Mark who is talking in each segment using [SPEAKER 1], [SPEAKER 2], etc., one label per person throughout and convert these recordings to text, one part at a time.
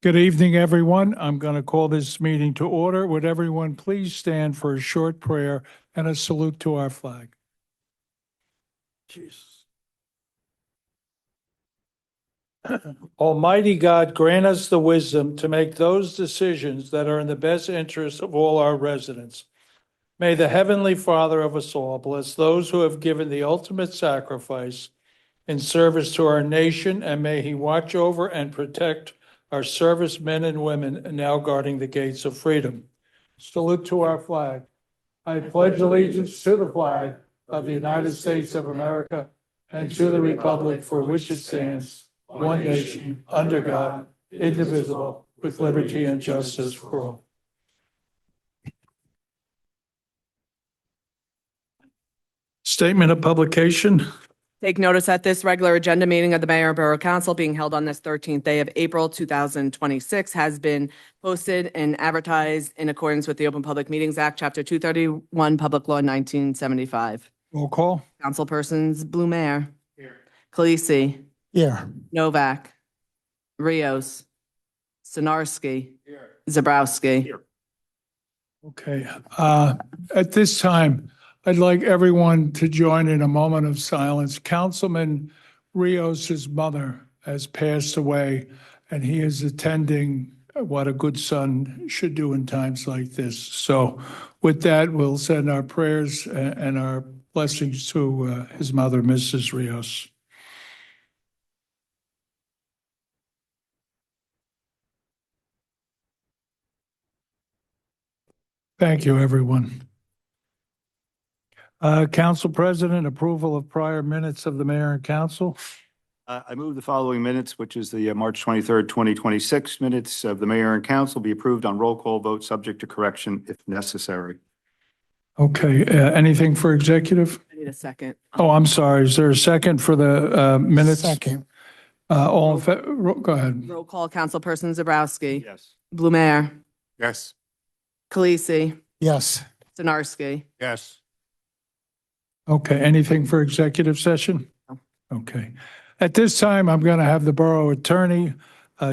[SPEAKER 1] Good evening, everyone. I'm going to call this meeting to order. Would everyone please stand for a short prayer and a salute to our flag? Jesus. Almighty God, grant us the wisdom to make those decisions that are in the best interest of all our residents. May the Heavenly Father of us all bless those who have given the ultimate sacrifice in service to our nation, and may He watch over and protect our servicemen and women now guarding the gates of freedom. Salute to our flag. I pledge allegiance to the flag of the United States of America and to the republic for which it stands, one nation, under God, indivisible, with liberty and justice for all. Statement of publication.
[SPEAKER 2] Take notice that this regular agenda meeting of the Mayor and Borough Council being held on this 13th day of April 2026 has been posted and advertised in accordance with the Open Public Meetings Act, Chapter 231, Public Law 1975.
[SPEAKER 1] Roll call.
[SPEAKER 2] Councilpersons Blumer. Here. Khaleesi.
[SPEAKER 1] Here.
[SPEAKER 2] Novak. Rios. Sinarski. Here. Zabrowski. Here.
[SPEAKER 1] Okay. At this time, I'd like everyone to join in a moment of silence. Councilman Rios' mother has passed away, and he is attending what a good son should do in times like this. So with that, we'll send our prayers and our blessings to his mother, Mrs. Rios. Thank you, everyone. Council President, approval of prior minutes of the Mayor and Council.
[SPEAKER 3] I move the following minutes, which is the March 23rd, 2026 minutes of the Mayor and Council, be approved on roll call vote subject to correction if necessary.
[SPEAKER 1] Okay, anything for executive?
[SPEAKER 2] I need a second.
[SPEAKER 1] Oh, I'm sorry. Is there a second for the minutes?
[SPEAKER 4] Second.
[SPEAKER 1] Go ahead.
[SPEAKER 2] Roll call, Councilperson Zabrowski.
[SPEAKER 3] Yes.
[SPEAKER 2] Blumer.
[SPEAKER 3] Yes.
[SPEAKER 2] Khaleesi.
[SPEAKER 4] Yes.
[SPEAKER 2] Sinarski.
[SPEAKER 3] Yes.
[SPEAKER 1] Okay, anything for executive session?
[SPEAKER 2] No.
[SPEAKER 1] Okay. At this time, I'm going to have the Borough Attorney,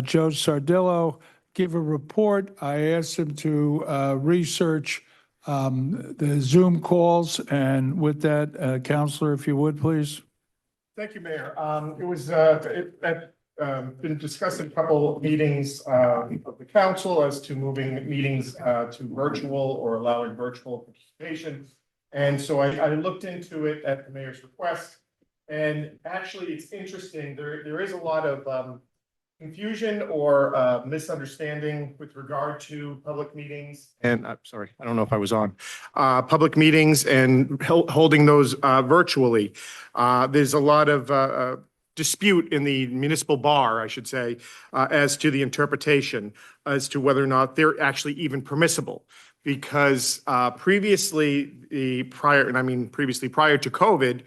[SPEAKER 1] Joe Sardillo, give a report. I asked him to research the Zoom calls, and with that, Counselor, if you would, please.
[SPEAKER 5] Thank you, Mayor. It was been discussed in a couple meetings of the council as to moving meetings to virtual or allowing virtual participation. And so I looked into it at the mayor's request, and actually it's interesting. There is a lot of confusion or misunderstanding with regard to public meetings. And I'm sorry, I don't know if I was on public meetings and holding those virtually. There's a lot of dispute in the municipal bar, I should say, as to the interpretation as to whether or not they're actually even permissible. Because previously prior to COVID,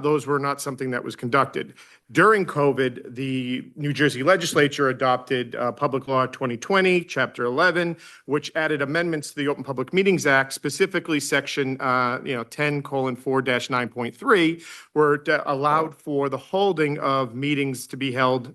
[SPEAKER 5] those were not something that was conducted. During COVID, the New Jersey legislature adopted Public Law 2020, Chapter 11, which added amendments to the Open Public Meetings Act, specifically Section 10:4-9.3, where it allowed for the holding of meetings to be held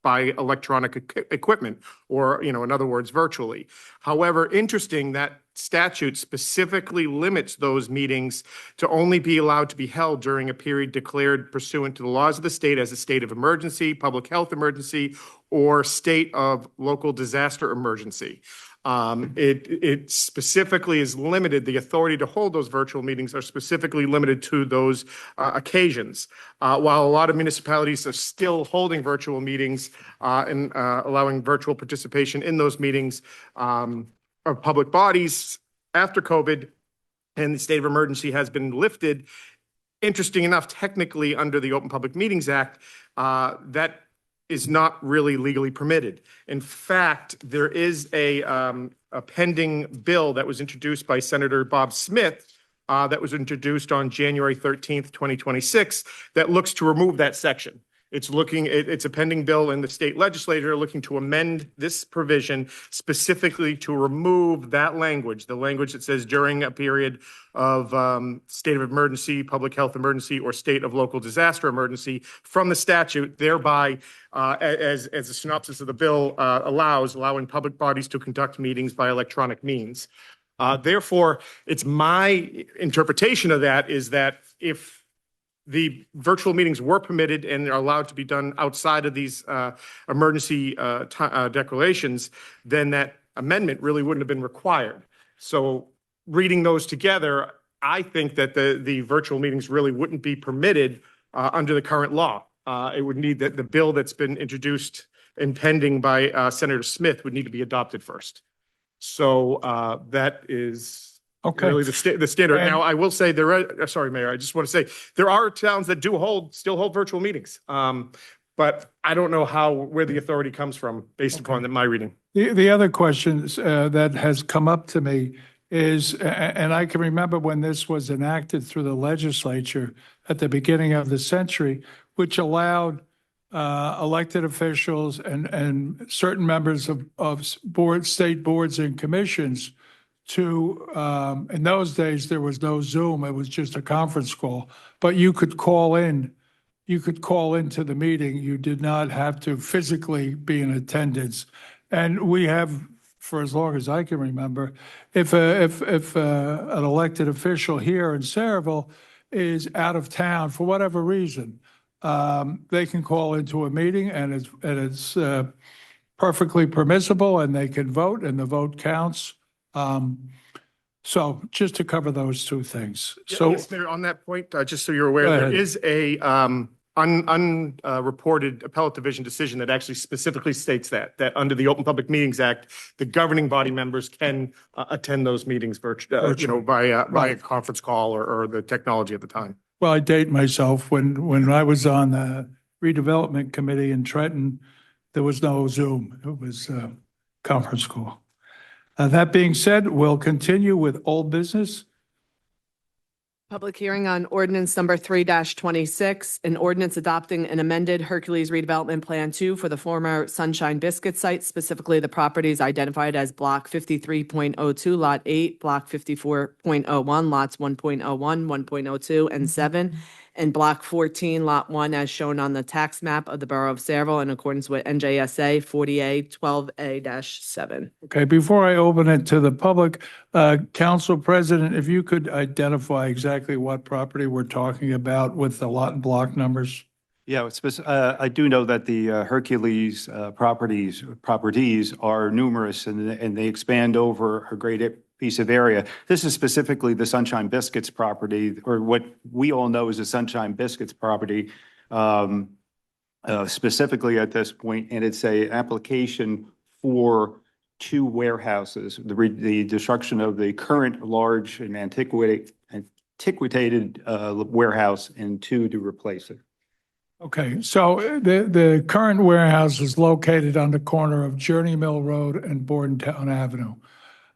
[SPEAKER 5] by electronic equipment, or, in other words, virtually. However, interesting that statute specifically limits those meetings to only be allowed to be held during a period declared pursuant to the laws of the state as a state of emergency, public health emergency, or state of local disaster emergency. It specifically is limited, the authority to hold those virtual meetings are specifically limited to those occasions. While a lot of municipalities are still holding virtual meetings and allowing virtual participation in those meetings of public bodies after COVID and the state of emergency has been lifted, interesting enough, technically under the Open Public Meetings Act, that is not really legally permitted. In fact, there is a pending bill that was introduced by Senator Bob Smith that was introduced on January 13th, 2026, that looks to remove that section. It's a pending bill in the state legislature looking to amend this provision specifically to remove that language, the language that says during a period of state of emergency, public health emergency, or state of local disaster emergency from the statute, thereby, as a synopsis of the bill allowing public bodies to conduct meetings by electronic means. Therefore, it's my interpretation of that is that if the virtual meetings were permitted and are allowed to be done outside of these emergency declarations, then that amendment really wouldn't have been required. So reading those together, I think that the virtual meetings really wouldn't be permitted under the current law. It would need that the bill that's been introduced and pending by Senator Smith would need to be adopted first. So that is
[SPEAKER 1] Okay.
[SPEAKER 5] really the standard.
[SPEAKER 1] And-
[SPEAKER 5] Now, I will say sorry, Mayor, I just want to say there are towns that still hold virtual meetings. But I don't know where the authority comes from based upon my reading.
[SPEAKER 1] The other question that has come up to me is, and I can remember when this was enacted through the legislature at the beginning of the century, which allowed elected officials and certain members of state boards and commissions to, in those days, there was no Zoom, it was just a conference call, but you could call into the meeting. You did not have to physically be in attendance. And we have, for as long as I can remember, if an elected official here in Saraville is out of town for whatever reason, they can call into a meeting and it's perfectly permissible and they can vote and the vote counts. So just to cover those two things. So
[SPEAKER 5] Yes, Mayor, on that point, just so you're aware,
[SPEAKER 1] Go
[SPEAKER 5] there
[SPEAKER 1] ahead.
[SPEAKER 5] is a unreported appellate division decision that actually specifically states that under the Open Public Meetings Act, the governing body members can attend those meetings virtually, by a conference call or the technology at the time.
[SPEAKER 1] well, I date myself. When I was on the redevelopment committee in Trenton, there was no Zoom. It was a conference call. That being said, we'll continue with old business.
[SPEAKER 2] Public hearing on ordinance number 3-26, an ordinance adopting an amended Hercules redevelopment plan 2 for the former Sunshine Biscuit site, specifically the properties identified as block 53.02, lot 8, block 54.01, lots 1.01, 1.02, and 7, and block 14, lot 1, as shown on the tax map of the Borough of Saraville in accordance with NJSA 40A 12A-7.
[SPEAKER 1] Okay, before I open it to the public, Council President, if you could identify exactly what property we're talking about with the lot and block numbers.
[SPEAKER 3] Yeah, I do know that the Hercules properties are numerous and they expand over a great piece of area. This is specifically the Sunshine Biscuits property, or what we all know as the Sunshine Biscuits property, specifically at this point, and it's an application for 2 warehouses, the destruction of the current large and antiquated warehouse and 2 to replace it.
[SPEAKER 1] Okay, so the current warehouse is located on the corner of Journey Mill Road and Bordentown Avenue.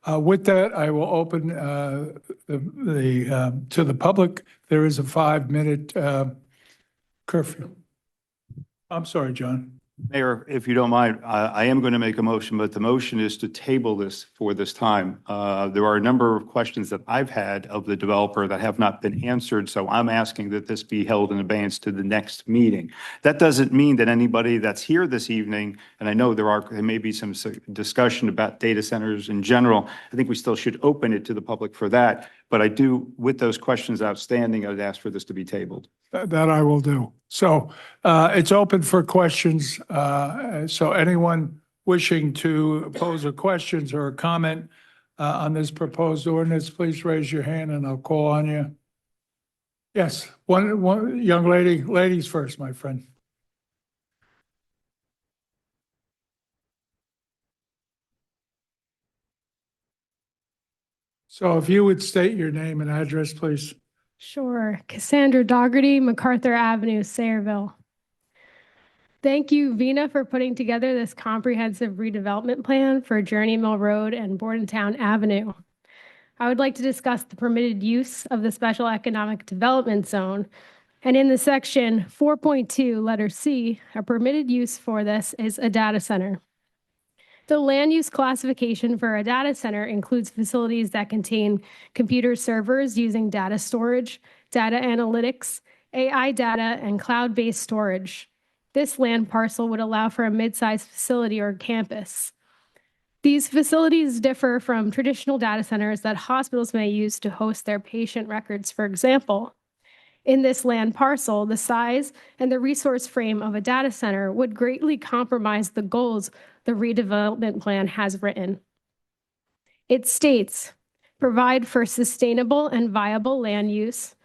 [SPEAKER 1] With that, I will open to the public. There is a 5-minute curfew. I'm sorry, John.
[SPEAKER 3] Mayor, if you don't mind, I am going to make a motion, but the motion is to table this for this time. There are a number of questions that I've had of the developer that have not been answered, so I'm asking that this be held in advance to the next meeting. That doesn't mean that anybody that's here this evening, and I know there may be some discussion about data centers in general, I think we still should open it to the public for that. But I do, with those questions outstanding, I'd ask for this to be tabled.
[SPEAKER 1] That I will do. So it's open for questions. So anyone wishing to pose a questions or a comment on this proposed ordinance, please raise your hand and I'll call on you. Yes, one young lady, ladies first, my friend. So if you would state your name and address, please.
[SPEAKER 4] Sure. Cassandra Dougherty, MacArthur Avenue, Saraville. Thank you, Vina, for putting together this comprehensive redevelopment plan for Journey Mill Road and Bordentown Avenue. I would like to discuss the permitted use of the Special Economic Development Zone And in the section 4.2, letter C, a permitted use for this is a data center. The land use classification for a data center includes facilities that contain computer servers using data storage, data analytics, AI data, and cloud-based storage. This land parcel would allow for a mid-sized facility or campus. These facilities differ from traditional data centers that hospitals may use to host their patient records, for example. In this land parcel, the size and the resource frame of a data center would greatly compromise the goals the redevelopment plan has written. It states, provide for sustainable and viable land use,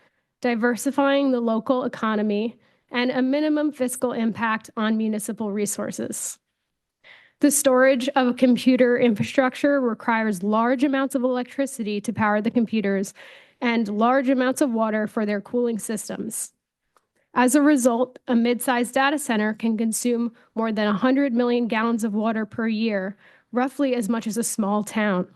[SPEAKER 4] diversifying the local economy, and a minimum fiscal impact on municipal resources. The storage of computer infrastructure requires large amounts of electricity to power the computers and large amounts of water for their cooling systems. As a result, a mid-sized data center can consume more than 100 million gallons of water per year, roughly as much as a small town.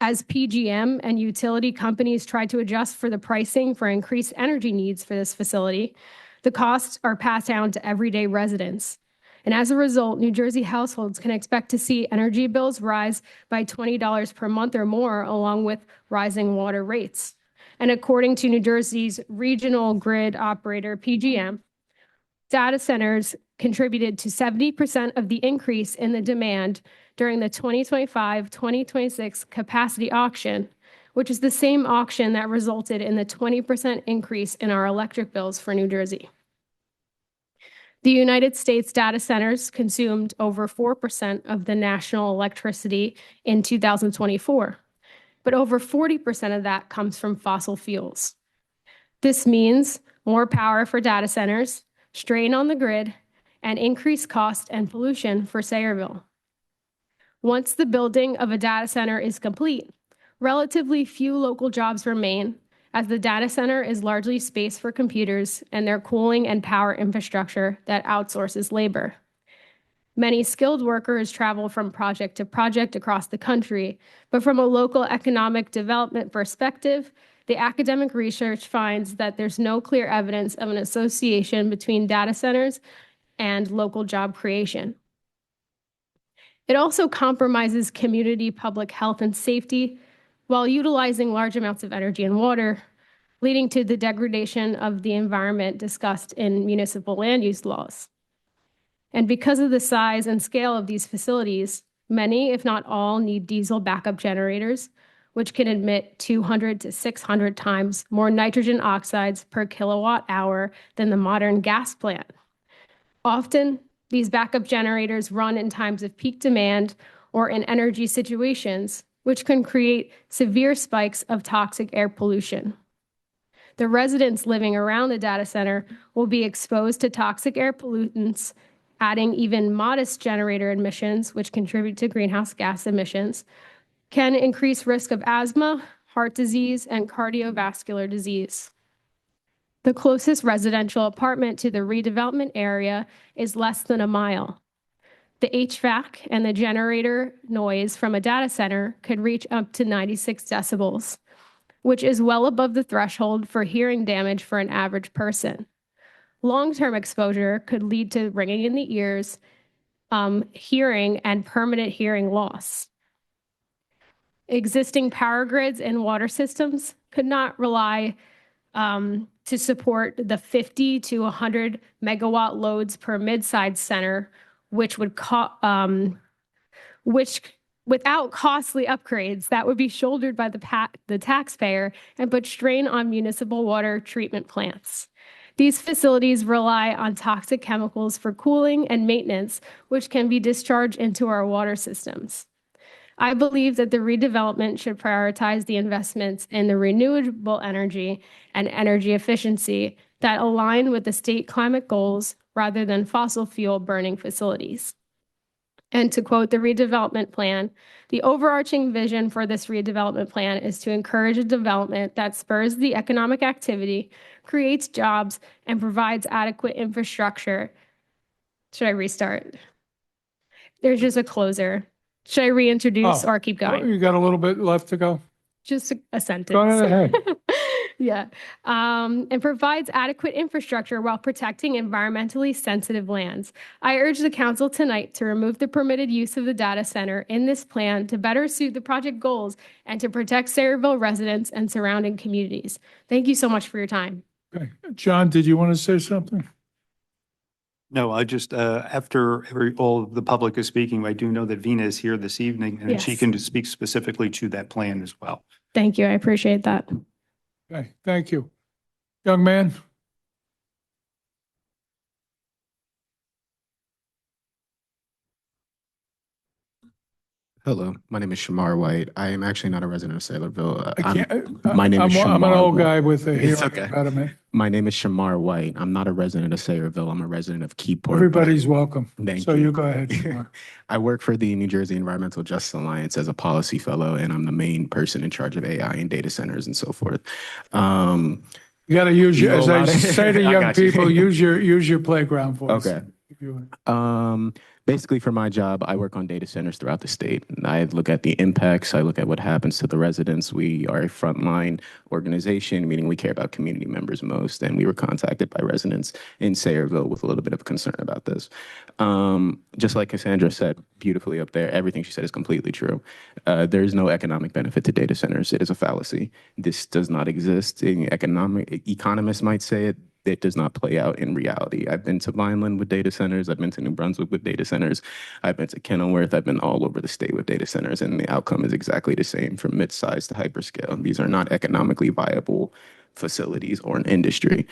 [SPEAKER 4] As PGM and utility companies try to adjust for the pricing for increased energy needs for this facility, the costs are passed down to everyday residents. And as a result, New Jersey households can expect to see energy bills rise by $20 per month or more, along with rising water rates. And according to New Jersey's regional grid operator, PGM, data centers contributed to 70% of the increase in the demand during the 2025-2026 capacity auction, which is the same auction that resulted in the 20% increase in our electric bills for New Jersey. The United States data centers consumed over 4% of the national electricity in 2024, but over 40% of that comes from fossil fuels. This means more power for data centers, strain on the grid, and increased cost and pollution for Sayreville. Once the building of a data center is complete, relatively few local jobs remain, as the data center is largely space for computers and their cooling and power infrastructure that outsources labor. Many skilled workers travel from project to project across the country, but from a local economic development perspective, the academic research finds that there's no clear evidence of an association between data centers and local job creation. It also compromises community public health and safety while utilizing large amounts of energy and water, leading to the degradation of the environment discussed in municipal land use laws. And because of the size and scale of these facilities, many, if not all, need diesel backup generators, which can emit 200 to 600 times more nitrogen oxides per kilowatt hour than the modern gas plant. Often, these backup generators run in times of peak demand or in energy situations, which can create severe spikes of toxic air pollution. The residents living around the data center will be exposed to toxic air pollutants, adding even modest generator emissions, which contribute to greenhouse gas emissions, can increase risk of asthma, heart disease, and cardiovascular disease. The closest residential apartment to the redevelopment area is less than a mile. The HVAC and the generator noise from a data center could reach up to 96 decibels, which is well above the threshold for hearing damage for an average person. Long-term exposure could lead to ringing in the ears, hearing, and permanent hearing loss. Existing power grids and water systems could not rely to support the 50 to 100 megawatt loads per mid-sized center, which without costly upgrades that would be shouldered by the taxpayer and put strain on municipal water treatment plants. These facilities rely on toxic chemicals for cooling and maintenance, which can be discharged into our water systems. I believe that the redevelopment should prioritize the investments in the renewable energy and energy efficiency that align with the state climate goals rather than fossil fuel burning facilities. And to quote the redevelopment plan, the overarching vision for this redevelopment plan is to encourage a development that spurs the economic activity, creates jobs, and provides adequate infrastructure. Should I restart? There's just a closer. Should I reintroduce or keep going?
[SPEAKER 1] You got a little bit left to go.
[SPEAKER 4] Just a sentence.
[SPEAKER 1] Go ahead.
[SPEAKER 4] Yeah. And provides adequate infrastructure while protecting environmentally sensitive lands. I urge the council tonight to remove the permitted use of the data center in this plan to better suit the project goals and to protect Sayreville residents and surrounding communities. Thank you so much for your time.
[SPEAKER 1] Okay. John, did you want to say something?
[SPEAKER 3] No, I just, after all of the public is speaking, I do know that Vina is here this evening and she
[SPEAKER 4] Yes.
[SPEAKER 3] can speak specifically to that plan as well.
[SPEAKER 4] Thank you. I appreciate that.
[SPEAKER 1] Okay, thank you. Young man?
[SPEAKER 6] Hello, my name is Shamar White. I am actually not a resident of Saylorville.
[SPEAKER 1] I can't,
[SPEAKER 6] my name is
[SPEAKER 1] I'm an
[SPEAKER 6] Shamar
[SPEAKER 1] old
[SPEAKER 6] White.
[SPEAKER 1] guy with a
[SPEAKER 6] It's
[SPEAKER 1] hearing
[SPEAKER 6] okay.
[SPEAKER 1] impediment.
[SPEAKER 6] My name is Shamar White. I'm not a resident of Sayreville. I'm a resident of Keyport.
[SPEAKER 1] Everybody's welcome.
[SPEAKER 6] Thank
[SPEAKER 1] So
[SPEAKER 6] you.
[SPEAKER 1] you go ahead, Shamar.
[SPEAKER 6] I work for the New Jersey Environmental Justice Alliance as a policy fellow, and I'm the main person in charge of AI and data centers and so forth.
[SPEAKER 1] You got to use your,
[SPEAKER 6] You
[SPEAKER 1] as I
[SPEAKER 6] allowed it?
[SPEAKER 1] say to
[SPEAKER 6] I
[SPEAKER 1] young
[SPEAKER 6] got you.
[SPEAKER 1] people, use your playground voice.
[SPEAKER 6] Okay.
[SPEAKER 1] If you would.
[SPEAKER 6] Basically, for my job, I work on data centers throughout the state. I look at the impacts. I look at what happens to the residents. We are a frontline organization, meaning we care about community members most. And we were contacted by residents in Sayreville with a little bit of concern about this. Just like Cassandra said beautifully up there, everything she said is completely true. There is no economic benefit to data centers. It is a fallacy. This does not exist. Economists might say it. It does not play out in reality. I've been to Vineland with data centers. I've been to New Brunswick with data centers. I've been to Kenilworth. I've been all over the state with data centers, and the outcome is exactly the same from mid-size to hyperscale. These are not economically viable facilities or an industry.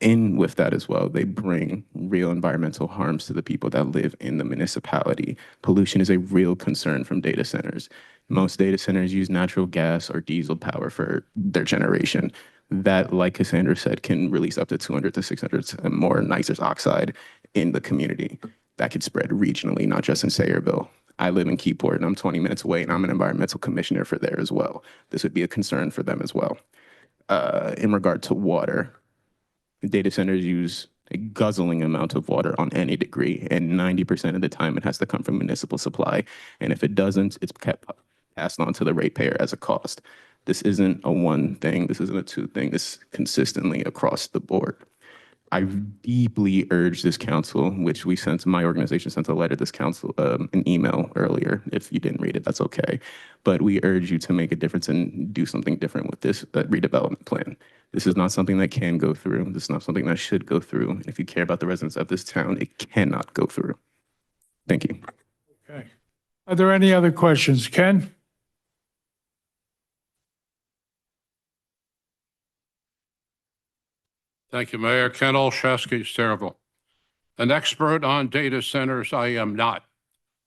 [SPEAKER 6] In with that as well, they bring real environmental harms to the people that live in the municipality. Pollution is a real concern from data centers. Most data centers use natural gas or diesel power for their generation. That, like Cassandra said, can release up to 200 to 600 more nitrous oxide in the community. That could spread regionally, not just in Sayreville. I live in Keyport and I'm 20 minutes away and I'm an environmental commissioner for there as well. This would be a concern for them as well. In regard to water, data centers use a guzzling amount of water on any degree, and 90% of the time it has to come from municipal supply. And if it doesn't, it's kept passed on to the ratepayer as a cost. This isn't a one thing. This isn't a two thing. This is consistently across the board. I deeply urge this council, which my organization sent a letter to this council, an email earlier. If you didn't read it, that's okay. But we urge you to make a difference and do something different with this redevelopment plan. This is not something that can go through. This is not something that should go through. And if you care about the residents of this town, it cannot go through. Thank you.
[SPEAKER 1] Okay. Are there any other questions? Ken?
[SPEAKER 7] Thank you, Mayor. Ken Olszewski, Sayreville. An expert on data centers, I am not.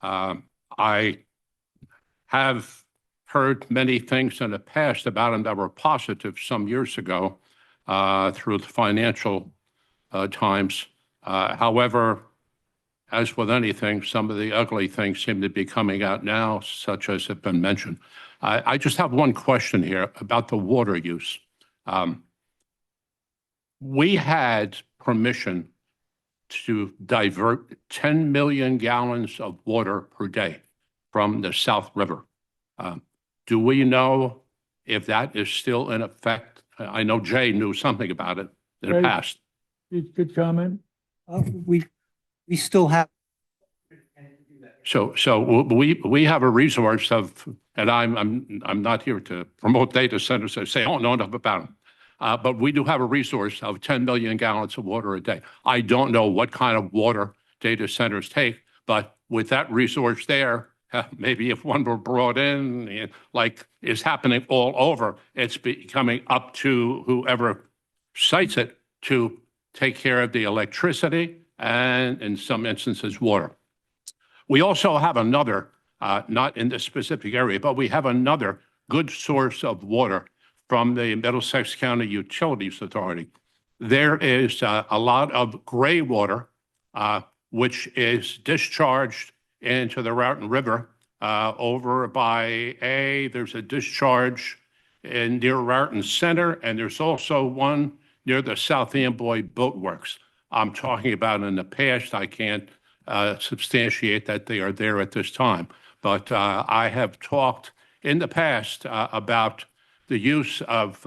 [SPEAKER 7] I have heard many things in the past about them that were positive some years ago through the financial times. However, as with anything, some of the ugly things seem to be coming out now, such as have been mentioned. I just have one question here about the water use. We had permission to divert 10 million gallons of water per day from the South River. Do we know if that is still in effect? I know Jay knew something about it in the
[SPEAKER 1] Jay?
[SPEAKER 7] past.
[SPEAKER 1] Good comment?
[SPEAKER 8] We still have.
[SPEAKER 7] So we have a resource of, and I'm not here to promote data centers or say I don't know enough about them. But we do have a resource of 10 million gallons of water a day. I don't know what kind of water data centers take, but with that resource there, maybe if one were brought in, like is happening all over, it's becoming up to whoever sites it to take care of the electricity and in some instances, water. We also have another, not in this specific area, but we have another good source of water from the Middlesex County Utilities Authority. There is a lot of gray water, which is discharged into the Raritan River over by there's a discharge near Raritan Center, and there's also one near the South Amboy Boat Works. I'm talking about in the past. I can't substantiate that they are there at this time, but I have talked in the past about the use of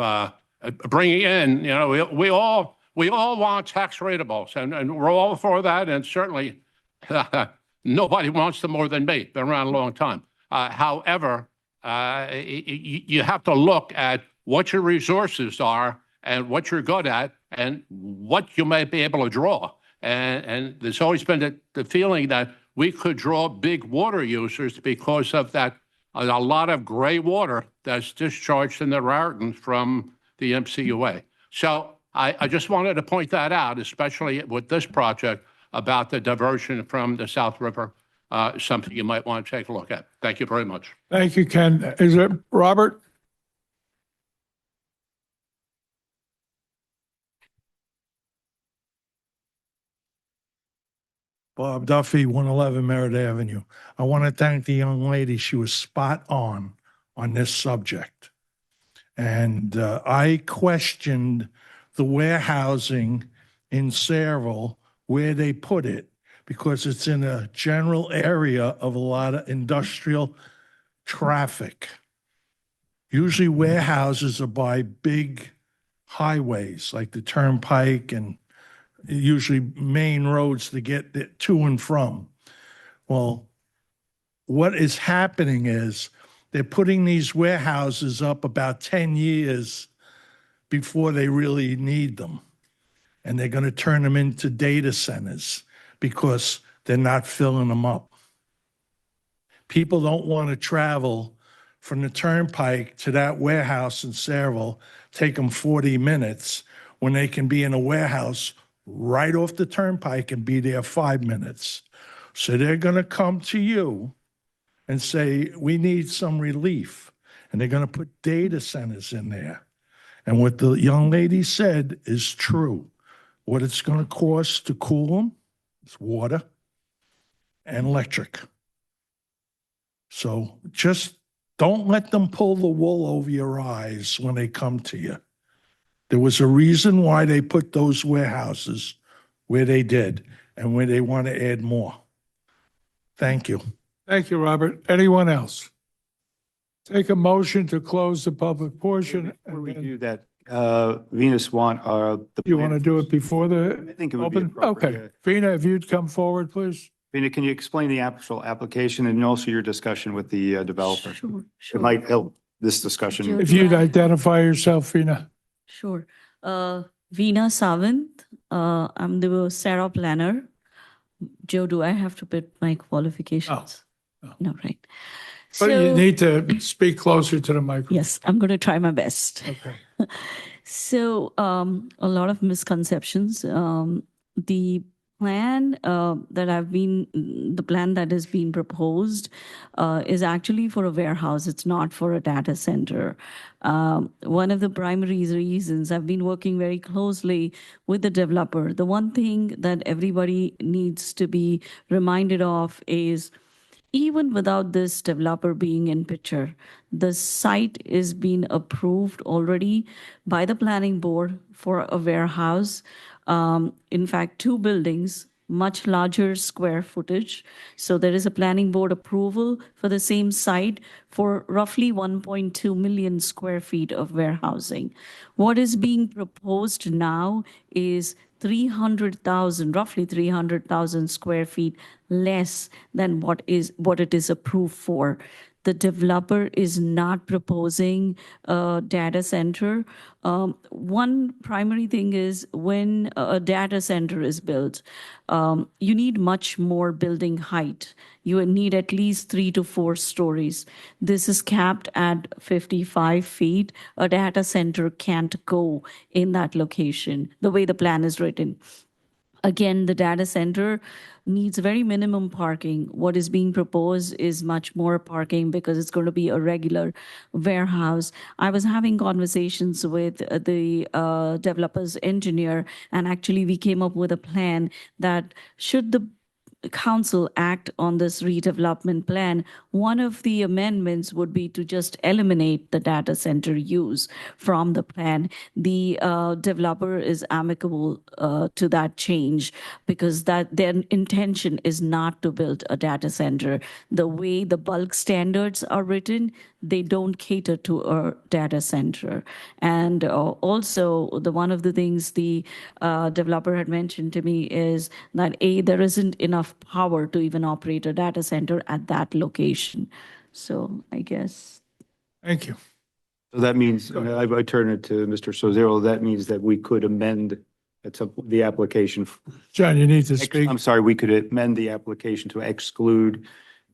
[SPEAKER 7] bringing in, we all want tax rateables, and we're all for that, and certainly nobody wants them more than me. Been around a long time. However, you have to look at what your resources are and what you're good at and what you may be able to draw. And there's always been the feeling that we could draw big water users because of that, a lot of gray water that's discharged in the Raritan from the MCUA. So I just wanted to point that out, especially with this project about the diversion from the South River, something you might want to take a look at. Thank you very much.
[SPEAKER 1] Thank you, Ken. Is it Robert?
[SPEAKER 9] Bob Duffy, 111 Merritt Avenue. I want to thank the young lady. She was spot on this subject. And I questioned the warehousing in Sayreville, where they put it, because it's in a general area of a lot of industrial traffic. Usually warehouses are by big highways like the Turnpike and usually main roads to get to and from. Well, what is happening is they're putting these warehouses up about 10 years before they really need them. And they're going to turn them into data centers because they're not filling them up. People don't want to travel from the Turnpike to that warehouse in Sayreville, take them 40 minutes when they can be in a warehouse right off the Turnpike and be there 5 minutes. So they're going to come to you and say, we need some relief. And they're going to put data centers in there. And what the young lady said is true. What it's going to cost to cool them is water and electric. So just don't let them pull the wool over your eyes when they come to you. There was a reason why they put those warehouses where they did and where they want to add more. Thank you.
[SPEAKER 1] Thank you, Robert. Anyone else? Take a motion to close the public portion.
[SPEAKER 3] Before we
[SPEAKER 1] and then-
[SPEAKER 3] do that, Venus want,
[SPEAKER 1] You want to do it before the
[SPEAKER 3] I think it would be
[SPEAKER 1] open?
[SPEAKER 3] appropriate.
[SPEAKER 1] Okay. Vina, if you'd come forward, please.
[SPEAKER 3] Vina, can you explain the actual application and also your discussion with the developer?
[SPEAKER 10] Sure,
[SPEAKER 3] It
[SPEAKER 10] sure.
[SPEAKER 3] might help this discussion.
[SPEAKER 10] Sure.
[SPEAKER 1] If you'd identify yourself, Vina.
[SPEAKER 10] Sure. Veena Savant, I'm the Sarah planner. Joe, do I have to put my qualifications?
[SPEAKER 1] No.
[SPEAKER 10] No, right.
[SPEAKER 1] But you
[SPEAKER 10] So,
[SPEAKER 1] need to speak closer to the microphone.
[SPEAKER 10] yes, I'm going to try my best.
[SPEAKER 1] Okay.
[SPEAKER 10] So, a lot of misconceptions. The plan the plan that is being proposed is actually for a warehouse. It's not for a data center. One of the primary reasons, I've been working very closely with the developer. The one thing that everybody needs to be reminded of is, even without this developer being in picture, the site is being approved already by the planning board for a warehouse. In fact, 2 buildings, much larger square footage. So there is a planning board approval for the same site for roughly 1.2 million square feet of warehousing. What is being proposed now is roughly 300,000 square feet less than what it is approved for. The developer is not proposing a data center. One primary thing is, when a data center is built, you need much more building height. You need at least 3 to 4 stories. This is capped at 55 feet. A data center can't go in that location, the way the plan is written. Again, the data center needs very minimum parking. What is being proposed is much more parking because it's going to be a regular warehouse. I was having conversations with the developer's engineer, and actually we came up with a plan that should the council act on this redevelopment plan, one of the amendments would be to just eliminate the data center use from the plan. The developer is amicable to that change because that their intention is not to build a data center. The way the bulk standards are written, they don't cater to a data center. And also, one of the things the developer had mentioned to me is that there isn't enough power to even operate a data center at that location. So I guess.
[SPEAKER 1] Thank you.
[SPEAKER 3] So that means, I turn it to Mr. Sozero, that means that we could amend the application.
[SPEAKER 1] John, you need to speak.
[SPEAKER 3] I'm sorry, we could amend the application to exclude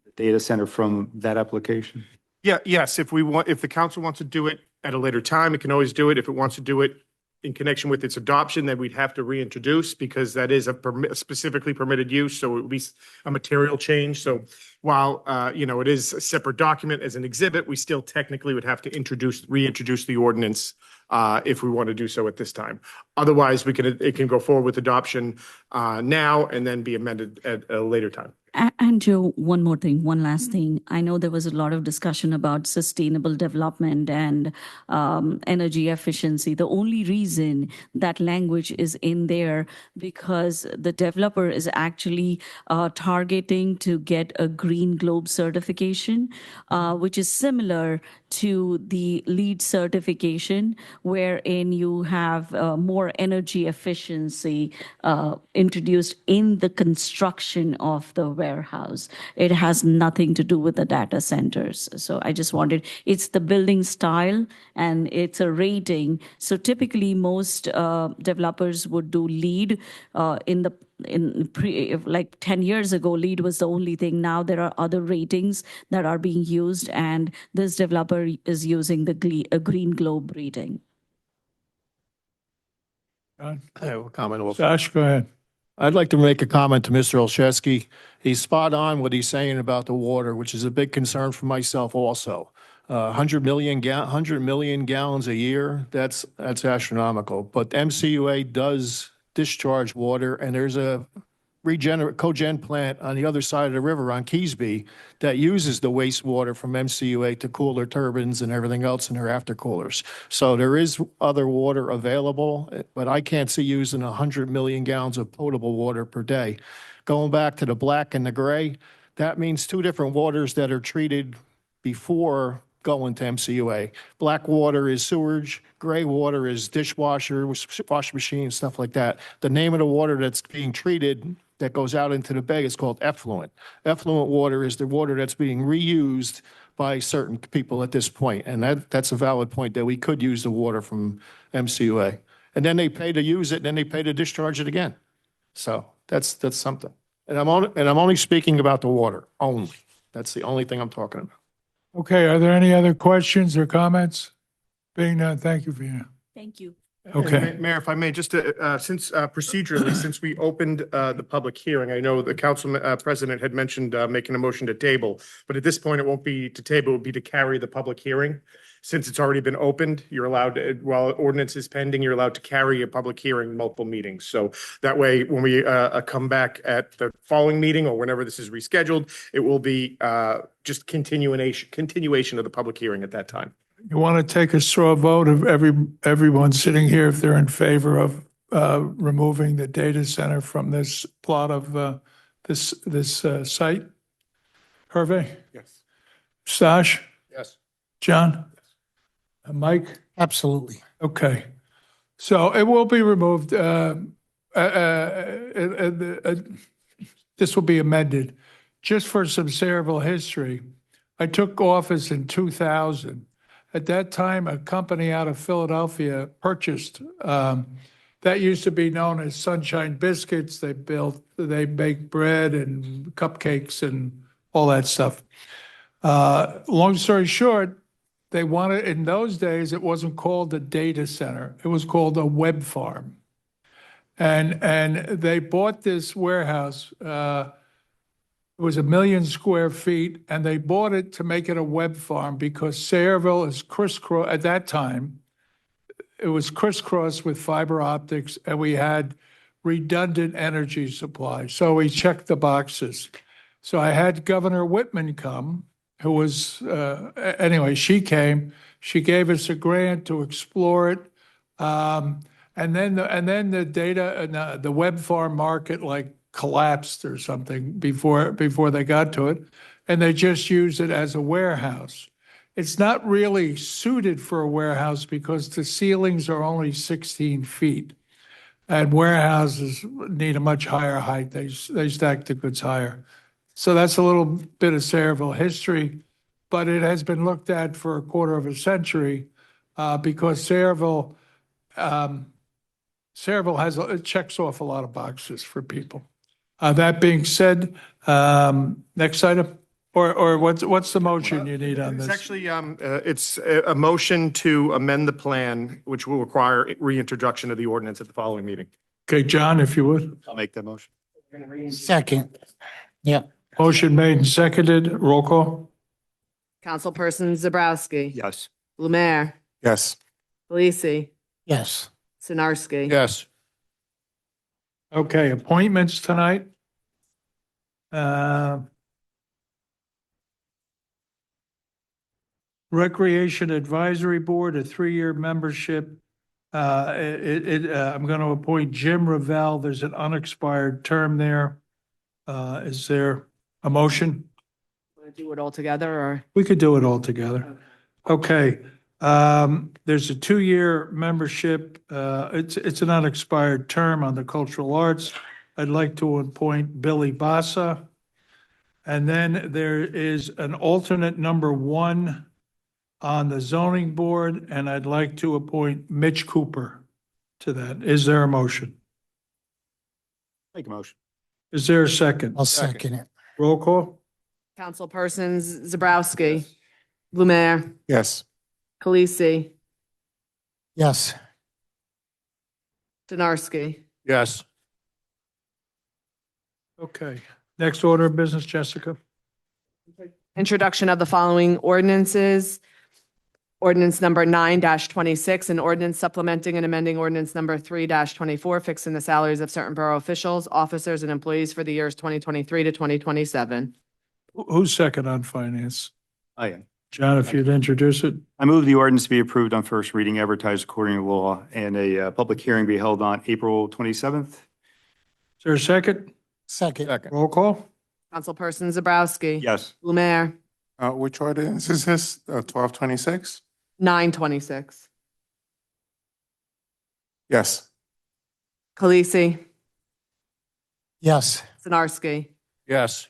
[SPEAKER 3] the data center from that application?
[SPEAKER 5] Yeah, yes, if the council wants to do it at a later time, it can always do it. If it wants to do it in connection with its adoption, then we'd have to reintroduce because that is a specifically permitted use, so it would be a material change. So while, it is a separate document as an exhibit, we still technically would have to reintroduce the ordinance if we want to do so at this time. Otherwise, it can go forward with adoption now and then be amended at a later time.
[SPEAKER 10] And Joe, one more thing, one last thing. I know there was a lot of discussion about sustainable development and energy efficiency. The only reason that language is in there because the developer is actually targeting to get a Green Globe certification, which is similar to the LEED certification, wherein you have more energy efficiency introduced in the construction of the warehouse. It has nothing to do with the data centers. So I just wanted, it's the building style and it's a rating. So typically most developers would do LEED like 10 years ago, LEED was the only thing. Now there are other ratings that are being used, and this developer is using the Green Globe rating.
[SPEAKER 1] John?
[SPEAKER 11] I have a comment also.
[SPEAKER 1] Josh, go ahead.
[SPEAKER 11] I'd like to make a comment to Mr. Olszewski. He's spot on what he's saying about the water, which is a big concern for myself also. 100 million gallons a year, that's astronomical. But MCUA does discharge water, and there's a cogen plant on the other side of the river on Keysby that uses the wastewater from MCUA to cool their turbines and everything else in their aftercoolers. So there is other water available, but I can't see using 100 million gallons of potable water per day. Going back to the black and the gray, that means two different waters that are treated before going to MCUA. Black water is sewage, gray water is dishwasher, washing machine, stuff like that. The name of the water that's being treated that goes out into the bay is called effluent. Effluent water is the water that's being reused by certain people at this point. And that's a valid point that we could use the water from MCUA. And then they pay to use it, and then they pay to discharge it again. So that's something. And I'm only speaking about the water only. That's the only thing I'm talking about.
[SPEAKER 1] Okay, are there any other questions or comments? Being none, thank you, Vina.
[SPEAKER 10] Thank you.
[SPEAKER 1] Okay.
[SPEAKER 5] Mayor, if I may, just since procedurally, since we opened the public hearing, I know the council president had mentioned making a motion to table, but at this point, it won't be to table, it would be to carry the public hearing. Since it's already been opened, you're allowed, while ordinance is pending, you're allowed to carry a public hearing multiple meetings. So that way, when we come back at the following meeting or whenever this is rescheduled, it will be just continuation of the public hearing at that time.
[SPEAKER 1] You want to take a straw vote of everyone sitting here if they're in favor of removing the data center from this plot of this site? Hervé?
[SPEAKER 5] Yes.
[SPEAKER 1] Stash?
[SPEAKER 5] Yes.
[SPEAKER 1] John? Mike?
[SPEAKER 8] Absolutely.
[SPEAKER 1] Okay. So it will be removed. This will be amended. Just for some Sayreville history, I took office in 2000. At that time, a company out of Philadelphia purchased, that used to be known as Sunshine Biscuits. They bake bread and cupcakes and all that stuff. Long story short, they wanted, in those days, it wasn't called a data center. It was called a web farm. And they bought this warehouse. It was 1 million square feet, and they bought it to make it a web farm because Sayreville is crisscross, at that time, it was crisscrossed with fiber optics, and we had redundant energy supply. So we checked the boxes. So I had Governor Whitman come, who was, anyway, she came. She gave us a grant to explore it. And then the data and the web farm market like collapsed or something before they got to it. And they just used it as a warehouse. It's not really suited for a warehouse because the ceilings are only 16 feet. And warehouses need a much higher height. They stack the goods higher. So that's a little bit of Sayreville history, but it has been looked at for a quarter of a century because Sayreville it checks off a lot of boxes for people. That being said, next item, or what's the motion you need on
[SPEAKER 5] It's
[SPEAKER 1] this?
[SPEAKER 5] actually, it's a motion to amend the plan, which will require reintroduction of the ordinance at the following meeting.
[SPEAKER 1] Okay, John, if you would.
[SPEAKER 3] I'll make that motion.
[SPEAKER 8] Second. Yeah.
[SPEAKER 1] Motion made and seconded. Roll call.
[SPEAKER 2] Councilperson Zabrowski.
[SPEAKER 3] Yes.
[SPEAKER 2] Blumer.
[SPEAKER 11] Yes.
[SPEAKER 2] Delisi.
[SPEAKER 8] Yes.
[SPEAKER 2] Sinarski.
[SPEAKER 11] Yes.
[SPEAKER 1] Okay, appointments tonight. Recreation Advisory Board, a 3-year membership. I'm going to appoint Jim Ravel. There's an unexpired term there. Is there a motion?
[SPEAKER 2] Want to do it all together or?
[SPEAKER 1] We could do it all together. Okay. There's a 2-year membership. It's an unexpired term on the Cultural Arts. I'd like to appoint Billy Bassa. And then there is an alternate number 1 on the zoning board, and I'd like to appoint Mitch Cooper to that. Is there a motion?
[SPEAKER 3] Make a motion.
[SPEAKER 1] Is there a second?
[SPEAKER 8] I'll second it.
[SPEAKER 1] Roll call?
[SPEAKER 2] Councilpersons Zabrowski. Blumer.
[SPEAKER 11] Yes.
[SPEAKER 2] Khaleesi.
[SPEAKER 8] Yes.
[SPEAKER 2] Sinarski.
[SPEAKER 11] Yes.
[SPEAKER 1] Okay. Next order of business, Jessica.
[SPEAKER 2] Introduction of the following ordinances. Ordinance number 9-26, an ordinance supplementing and amending ordinance number 3-24, fixing the salaries of certain borough officials, officers, and employees for the years 2023 to 2027.
[SPEAKER 1] Who's second on finance?
[SPEAKER 3] I am.
[SPEAKER 1] John, if you'd introduce it.
[SPEAKER 3] I move the ordinance be approved on first reading, advertised according to law, and a public hearing be held on April 27th.
[SPEAKER 1] Is there a second?
[SPEAKER 8] Second.
[SPEAKER 1] Roll call?
[SPEAKER 2] Councilperson Zabrowski.
[SPEAKER 3] Yes.
[SPEAKER 2] Blumer.
[SPEAKER 12] Which ordinance is this? 1226?
[SPEAKER 2] 9-26.
[SPEAKER 12] Yes.
[SPEAKER 2] Khaleesi.
[SPEAKER 8] Yes.
[SPEAKER 2] Sinarski.
[SPEAKER 11] Yes.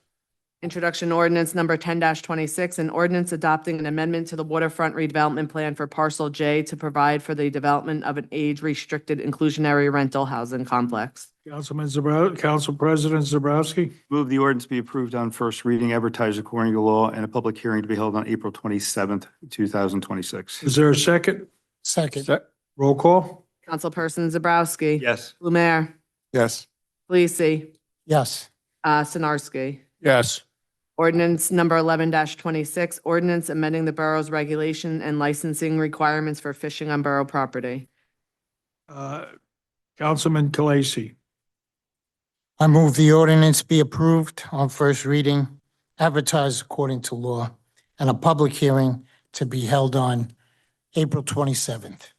[SPEAKER 2] Introduction ordinance number 10-26, an ordinance adopting an amendment to the waterfront redevelopment plan for parcel J to provide for the development of an age-restricted inclusionary rental housing complex.
[SPEAKER 1] Council President Zabrowski.
[SPEAKER 3] Move the ordinance be approved on first reading, advertised according to law, and a public hearing to be held on April 27th, 2026.
[SPEAKER 1] Is there a second?
[SPEAKER 8] Second.
[SPEAKER 1] Roll call?
[SPEAKER 2] Councilperson Zabrowski.
[SPEAKER 3] Yes.
[SPEAKER 2] Blumer.
[SPEAKER 12] Yes.
[SPEAKER 2] Khaleesi.
[SPEAKER 8] Yes.
[SPEAKER 2] Sinarski.
[SPEAKER 11] Yes.
[SPEAKER 2] Ordinance number 11-26, ordinance amending the borough's regulation and licensing requirements for fishing on borough property.
[SPEAKER 1] Councilman Khaleesi.
[SPEAKER 8] I move the ordinance be approved on first reading, advertised according to law, and a public hearing to be held on April 27th.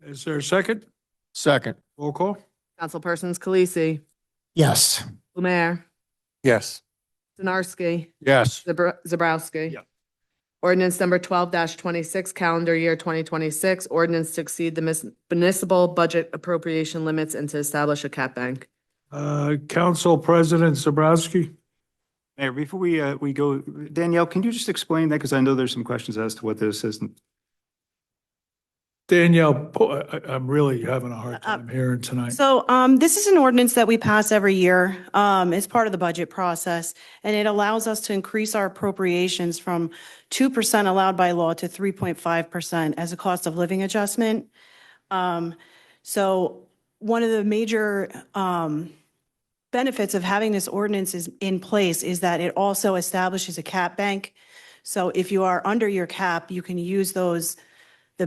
[SPEAKER 1] Is there a second?
[SPEAKER 11] Second.
[SPEAKER 1] Roll call?
[SPEAKER 2] Councilpersons Khaleesi.
[SPEAKER 8] Yes.
[SPEAKER 2] Blumer.
[SPEAKER 12] Yes.
[SPEAKER 2] Sinarski.
[SPEAKER 11] Yes.
[SPEAKER 2] Zabrowski.
[SPEAKER 3] Yeah.
[SPEAKER 2] Ordinance number 12-26, calendar year 2026, ordinance to exceed the municipal budget appropriation limits and to establish a cap bank.
[SPEAKER 1] Council President Zabrowski.
[SPEAKER 3] Mayor, before we go, Danielle, can you just explain that? Because I know there's some questions as to what this is.
[SPEAKER 1] Danielle, I'm really having a hard time hearing tonight.
[SPEAKER 13] So this is an ordinance that we pass every year. It's part of the budget process, and it allows us to increase our appropriations from 2% allowed by law to 3.5% as a cost of living adjustment. So one of the major benefits of having this ordinance in place is that it also establishes a cap bank. So if you are under your cap, you can use the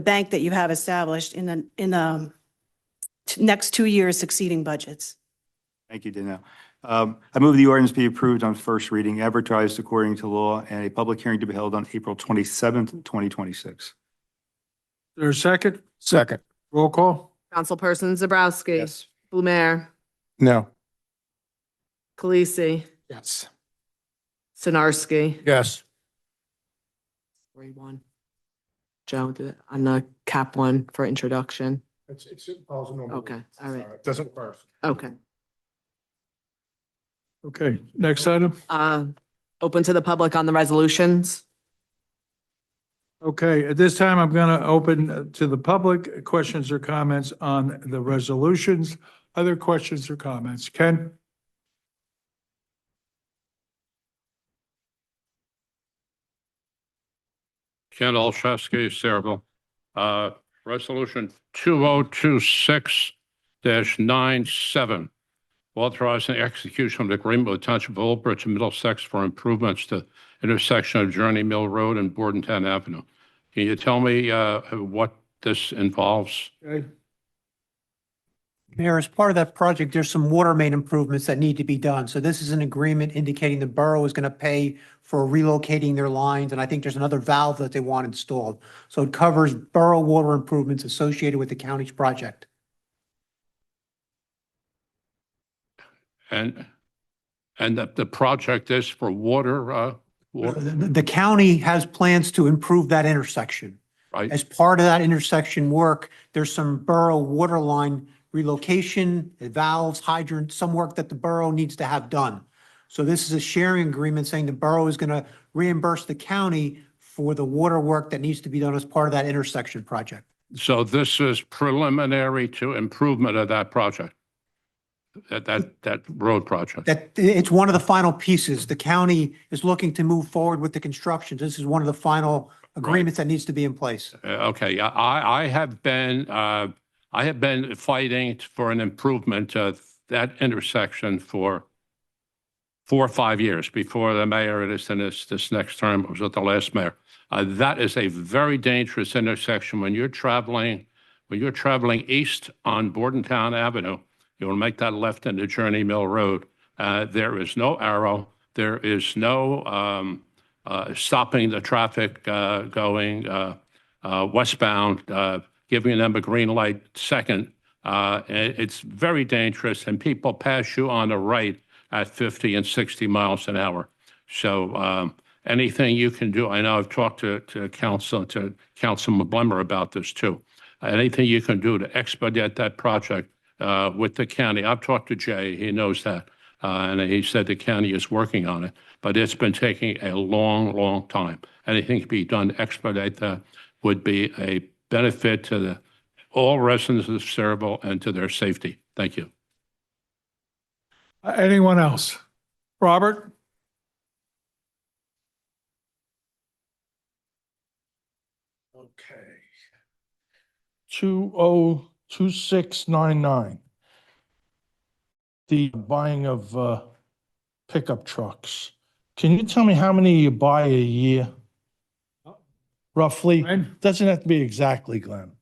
[SPEAKER 13] bank that you have established in the next 2 years succeeding budgets.
[SPEAKER 3] Thank you, Danielle. I move the ordinance be approved on first reading, advertised according to law, and a public hearing to be held on April 27th, 2026.
[SPEAKER 1] Is there a second?
[SPEAKER 11] Second.
[SPEAKER 1] Roll call?
[SPEAKER 2] Councilperson Zabrowski.
[SPEAKER 3] Yes.
[SPEAKER 2] Blumer.
[SPEAKER 12] No.
[SPEAKER 2] Khaleesi.
[SPEAKER 11] Yes.
[SPEAKER 2] Sinarski.
[SPEAKER 11] Yes.
[SPEAKER 2] 3-1. Joe, on the cap one for introduction.
[SPEAKER 5] It's follows a normal.
[SPEAKER 2] Okay, all right.
[SPEAKER 5] It doesn't require.
[SPEAKER 2] Okay.
[SPEAKER 1] Okay, next item.
[SPEAKER 2] Open to the public on the resolutions.
[SPEAKER 1] Okay, at this time, I'm going to open to the public questions or comments on the resolutions. Other questions or comments? Ken?
[SPEAKER 7] Ken Olszewski, Saraville. Resolution 2026-97, authorizing execution of the agreement with Township of Old Bridge and Middlesex for improvements to intersection of Journey Mill Road and Bordentown Avenue. Can you tell me what this involves?
[SPEAKER 1] Okay.
[SPEAKER 14] Mayor, as part of that project, there's some water main improvements that need to be done. So this is an agreement indicating the borough is going to pay for relocating their lines, and I think there's another valve that they want installed. So it covers borough water improvements associated with the county's project.
[SPEAKER 7] And the project is for water,
[SPEAKER 14] The county has plans to improve that intersection.
[SPEAKER 7] right?
[SPEAKER 14] As part of that intersection work, there's some borough water line relocation, valves, hydrants, some work that the borough needs to have done. So this is a sharing agreement saying the borough is going to reimburse the county for the water work that needs to be done as part of that intersection project.
[SPEAKER 7] So this is preliminary to improvement of that project, that road project.
[SPEAKER 14] That, it's one of the final pieces. The county is looking to move forward with the construction. This is one of the final agreements that needs to be in place.
[SPEAKER 7] Okay, I have been fighting for an improvement of that intersection for 4 or 5 years before the mayor is in this next term. It was with the last mayor. That is a very dangerous intersection when you're traveling east on Bordentown Avenue. You want to make that left into Journey Mill Road. There is no arrow. There is no stopping the traffic going westbound, giving them a green light second. It's very dangerous, and people pass you on the right at 50 and 60 miles an hour. So anything you can do, I know I've talked to Councilman Blemmer about this too. Anything you can do to expedite that project with the county. I've talked to Jay, he knows that, and he said the county is working on it, but it's been taking a long, long time. Anything to be done to expedite that would be a benefit to all residents of Saraville and to their safety. Thank you.
[SPEAKER 1] Anyone else? Robert? Okay. 202699. The buying of pickup trucks. Can you tell me how many you buy a year? Roughly? Doesn't have to be exactly, Glenn.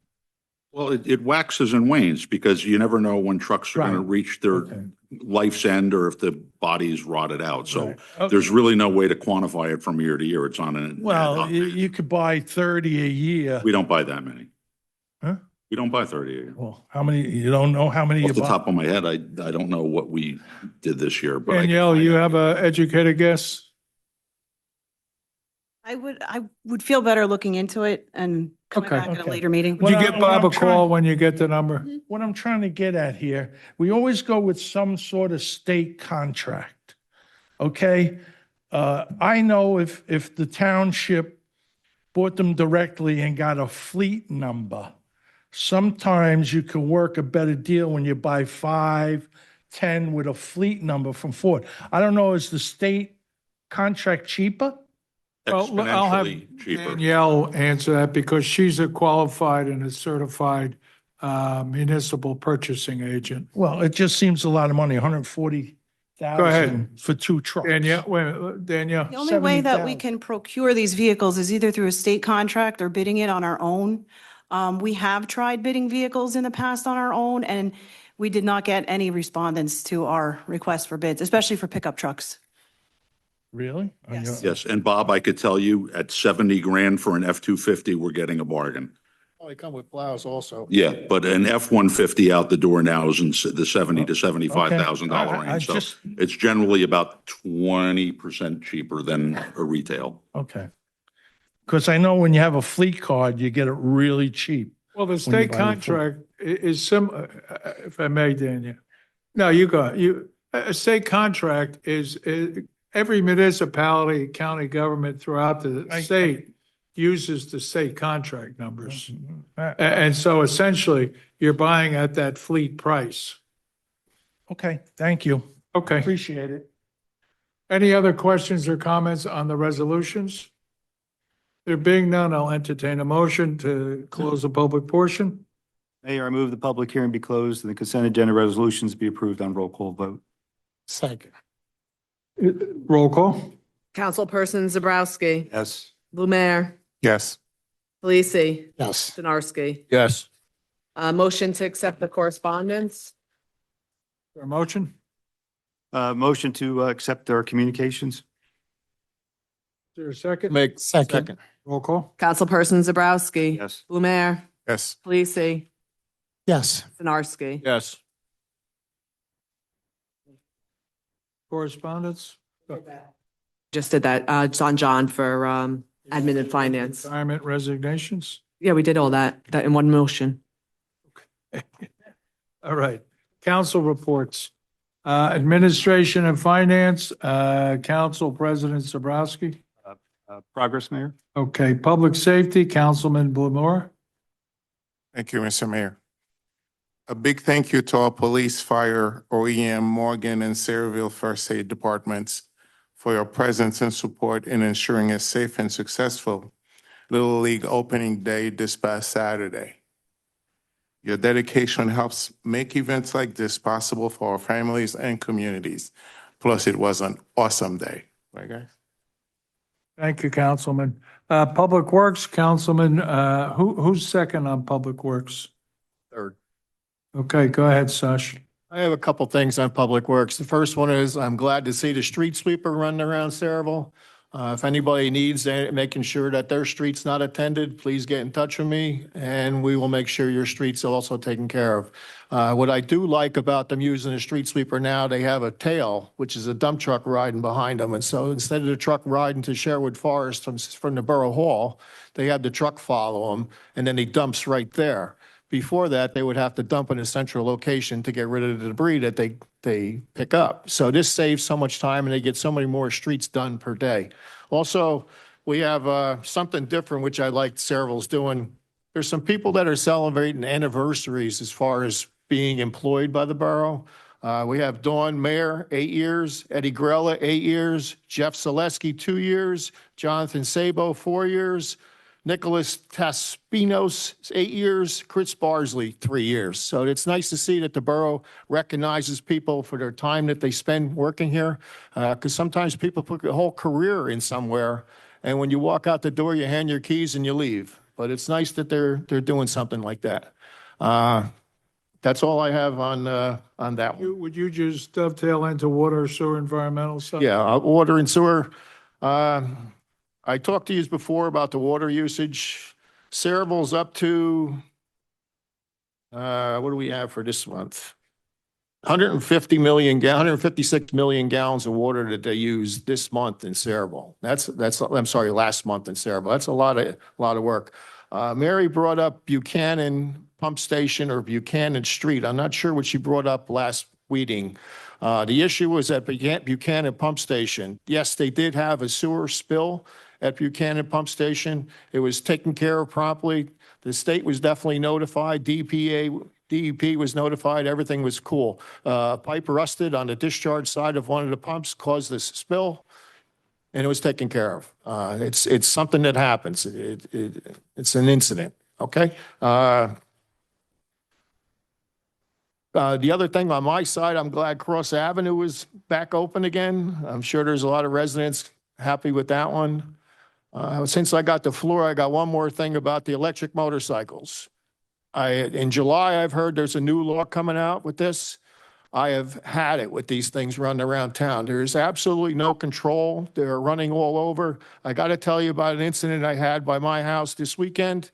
[SPEAKER 15] Well, it waxes and wanes because you never know when trucks are going to
[SPEAKER 1] Right.
[SPEAKER 15] reach their
[SPEAKER 1] Okay.
[SPEAKER 15] life's end or if the body's rotted out. So
[SPEAKER 1] Right. Okay.
[SPEAKER 15] there's really no way to quantify it from year to year. It's on an.
[SPEAKER 1] Well, you could buy 30 a year.
[SPEAKER 15] We don't buy that many.
[SPEAKER 1] Huh?
[SPEAKER 15] We don't buy 30 a year.
[SPEAKER 1] Well, how many, you don't know how many you
[SPEAKER 15] Off the
[SPEAKER 1] buy?
[SPEAKER 15] top of my head, I don't know what we did this year, but I can
[SPEAKER 1] Danielle,
[SPEAKER 15] find
[SPEAKER 1] you
[SPEAKER 15] out.
[SPEAKER 1] have a educated guess?
[SPEAKER 13] I would feel better looking into it and coming
[SPEAKER 1] Okay.
[SPEAKER 13] back at a
[SPEAKER 1] Okay.
[SPEAKER 13] later meeting.
[SPEAKER 1] Would you
[SPEAKER 9] What
[SPEAKER 1] give
[SPEAKER 9] I'm
[SPEAKER 1] Bob a
[SPEAKER 9] trying-
[SPEAKER 1] call when you get the number?
[SPEAKER 9] What I'm trying to get at here, we always go with some sort of state contract. Okay? I know if the township bought them directly and got a fleet number, sometimes you can work a better deal when you buy 5, 10 with a fleet number from Ford. I don't know, is the state contract cheaper?
[SPEAKER 1] Well, I'll have
[SPEAKER 15] Exponentially cheaper.
[SPEAKER 1] Danielle answer that because she's a qualified and a certified municipal purchasing agent.
[SPEAKER 9] Well, it just seems a lot of money, 140,000.
[SPEAKER 1] Go ahead.
[SPEAKER 9] For 2 trucks.
[SPEAKER 1] Danielle, wait, a minute, Danielle?
[SPEAKER 13] The only way that we
[SPEAKER 9] 70,000.
[SPEAKER 13] can procure these vehicles is either through a state contract or bidding it on our own. We have tried bidding vehicles in the past on our own, and we did not get any respondents to our request for bids, especially for pickup trucks.
[SPEAKER 9] Really?
[SPEAKER 13] Yes.
[SPEAKER 15] Yes, and Bob, I could tell you at 70 grand for an F-250, we're getting a bargain.
[SPEAKER 11] Oh, they come with plows also.
[SPEAKER 15] Yeah, but an F-150 out the door now is in the 70 to $75,000
[SPEAKER 9] I
[SPEAKER 15] range. So
[SPEAKER 9] just-
[SPEAKER 15] it's generally about 20% cheaper than a retail.
[SPEAKER 9] Okay. Because I know when you have a fleet card, you get it really cheap.
[SPEAKER 1] Well, the
[SPEAKER 9] you
[SPEAKER 1] state
[SPEAKER 9] buy the
[SPEAKER 1] contract is if I may, Daniel. No, you go, a state contract is every municipality, county government throughout the state uses the state contract numbers. And so essentially, you're buying at that fleet price.
[SPEAKER 9] Okay, thank you.
[SPEAKER 1] Okay.
[SPEAKER 9] Appreciate it.
[SPEAKER 1] Any other questions or comments on the resolutions? There being none, I'll entertain a motion to close the public portion.
[SPEAKER 3] Mayor, I move the public hearing be closed and the consent agenda resolutions be approved on roll call vote.
[SPEAKER 8] Second.
[SPEAKER 1] Roll call.
[SPEAKER 2] Councilperson Zabrowski,
[SPEAKER 3] Yes.
[SPEAKER 2] Blumer,
[SPEAKER 12] Yes.
[SPEAKER 2] Parisi,
[SPEAKER 8] Yes.
[SPEAKER 2] Sinarski.
[SPEAKER 11] Yes.
[SPEAKER 2] Motion to accept the correspondence.
[SPEAKER 1] Or motion?
[SPEAKER 3] Motion to accept our communications?
[SPEAKER 1] Is there a second?
[SPEAKER 11] Make
[SPEAKER 8] Second.
[SPEAKER 1] Roll call.
[SPEAKER 2] Councilperson Zabrowski.
[SPEAKER 3] Yes.
[SPEAKER 2] Blumer,
[SPEAKER 12] Yes.
[SPEAKER 2] Parisi,
[SPEAKER 8] Yes.
[SPEAKER 2] Sinarski.
[SPEAKER 11] Yes.
[SPEAKER 1] Correspondence?
[SPEAKER 2] Just did that. It's on John for admin and finance.
[SPEAKER 1] Retirement resignations?
[SPEAKER 2] Yeah, we did all that in one motion.
[SPEAKER 1] All right. Council reports. Administration and Finance, Council President Zabrowski.
[SPEAKER 3] Progress, Mayor?
[SPEAKER 1] Okay. Public Safety, Councilman Blumer.
[SPEAKER 12] Thank you, Mr. Mayor. A big thank you to our police, fire, OEM, Morgan, and Sayreville First Aid departments for your presence and support in ensuring a safe and successful Little League opening day this past Saturday. Your dedication helps make events like this possible for our families and communities. Plus, it was an awesome day. Right, guys?
[SPEAKER 1] Thank you, Councilman. Public Works, Councilman, who's second on Public Works?
[SPEAKER 11] Third.
[SPEAKER 1] Okay, go ahead, Sash.
[SPEAKER 11] I have a couple things on Public Works. The first one is I'm glad to see the street sweeper running around Sayreville. If anybody needs making sure that their street's not attended, please get in touch with me and we will make sure your street's also taken care of. What I do like about them using a street sweeper now, they have a tail, which is a dump truck riding behind them. And so instead of the truck riding to Sherwood Forest from the Borough Hall, they have the truck follow them and then he dumps right there. Before that, they would have to dump in a central location to get rid of the debris that they pick up. So this saves so much time and they get so many more streets done per day. Also, we have something different, which I like Sayreville's doing. There's some people that are celebrating anniversaries as far as being employed by the borough. We have Dawn Mayer, 8 years, Eddie Grella, 8 years, Jeff Zaleski, 2 years, Jonathan Sabo, 4 years, Nicholas Taspinos, 8 years, Chris Barsley, 3 years. So it's nice to see that the borough recognizes people for their time that they spend working here. Because sometimes people put a whole career in somewhere, and when you walk out the door, you hand your keys and you leave. But it's nice that they're doing something like that. That's all I have on that one.
[SPEAKER 1] Would you just dovetail into water, sewer, environmental stuff?
[SPEAKER 11] Yeah, water and sewer. I talked to you before about the water usage. Sayreville's up to, what do we have for this month? 156 million gallons of water that they use this month in Sayreville. I'm sorry, last month in Sayreville. That's a lot of work. Mary brought up Buchanan Pump Station or Buchanan Street. I'm not sure what she brought up last meeting. The issue was at Buchanan Pump Station. Yes, they did have a sewer spill at Buchanan Pump Station. It was taken care of promptly. The state was definitely notified. DEP was notified. Everything was cool. Pipe rusted on the discharge side of one of the pumps, caused this spill, and it was taken care of. It's something that happens. It's an incident. Okay. The other thing on my side, I'm glad Cross Avenue is back open again. I'm sure there's a lot of residents happy with that one. Since I got the floor, I got one more thing about the electric motorcycles. In July, I've heard there's a new law coming out with this. I have had it with these things running around town. There is absolutely no control. They're running all over. I got to tell you about an incident I had by my house this weekend.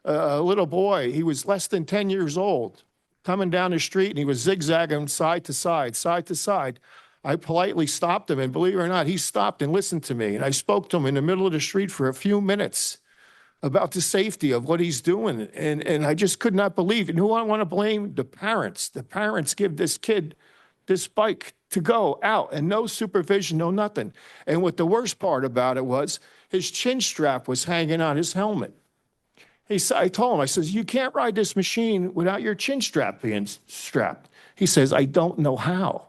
[SPEAKER 11] A little boy, he was less than 10 years old, coming down the street, and he was zigzagging side to side, side to side. I politely stopped him, and believe it or not, he stopped and listened to me. And I spoke to him in the middle of the street for a few minutes about the safety of what he's doing. And I just could not believe it. And who I want to blame? The parents. The parents give this kid this bike to go out and no supervision, no nothing. And what the worst part about it was his chin strap was hanging on his helmet. I told him, I says, you can't ride this machine without your chin strap being strapped. He says, I don't know how.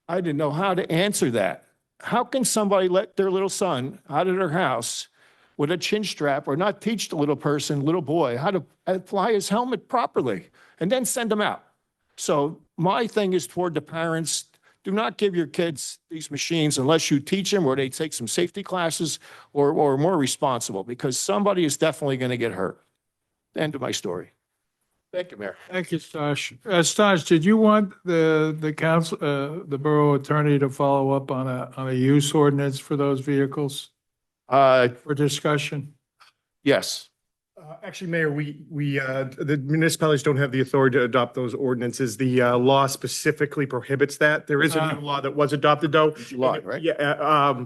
[SPEAKER 11] I didn't know how to answer that. How can somebody let their little son out of their house with a chin strap or not teach the little boy, how to apply his helmet properly and then send him out? So my thing is toward the parents. Do not give your kids these machines unless you teach them or they take some safety classes or more responsible, because somebody is definitely going to get hurt. End of my story. Thank you, Mayor.
[SPEAKER 1] Thank you, Stash. Stash, did you want the council, the borough attorney to follow up on a use ordinance for those vehicles for discussion?
[SPEAKER 11] Yes.
[SPEAKER 5] Actually, Mayor, the municipalities don't have the authority to adopt those ordinances. The law specifically prohibits that. There is a new law that was adopted, though.
[SPEAKER 11] July, right?
[SPEAKER 5] Yeah.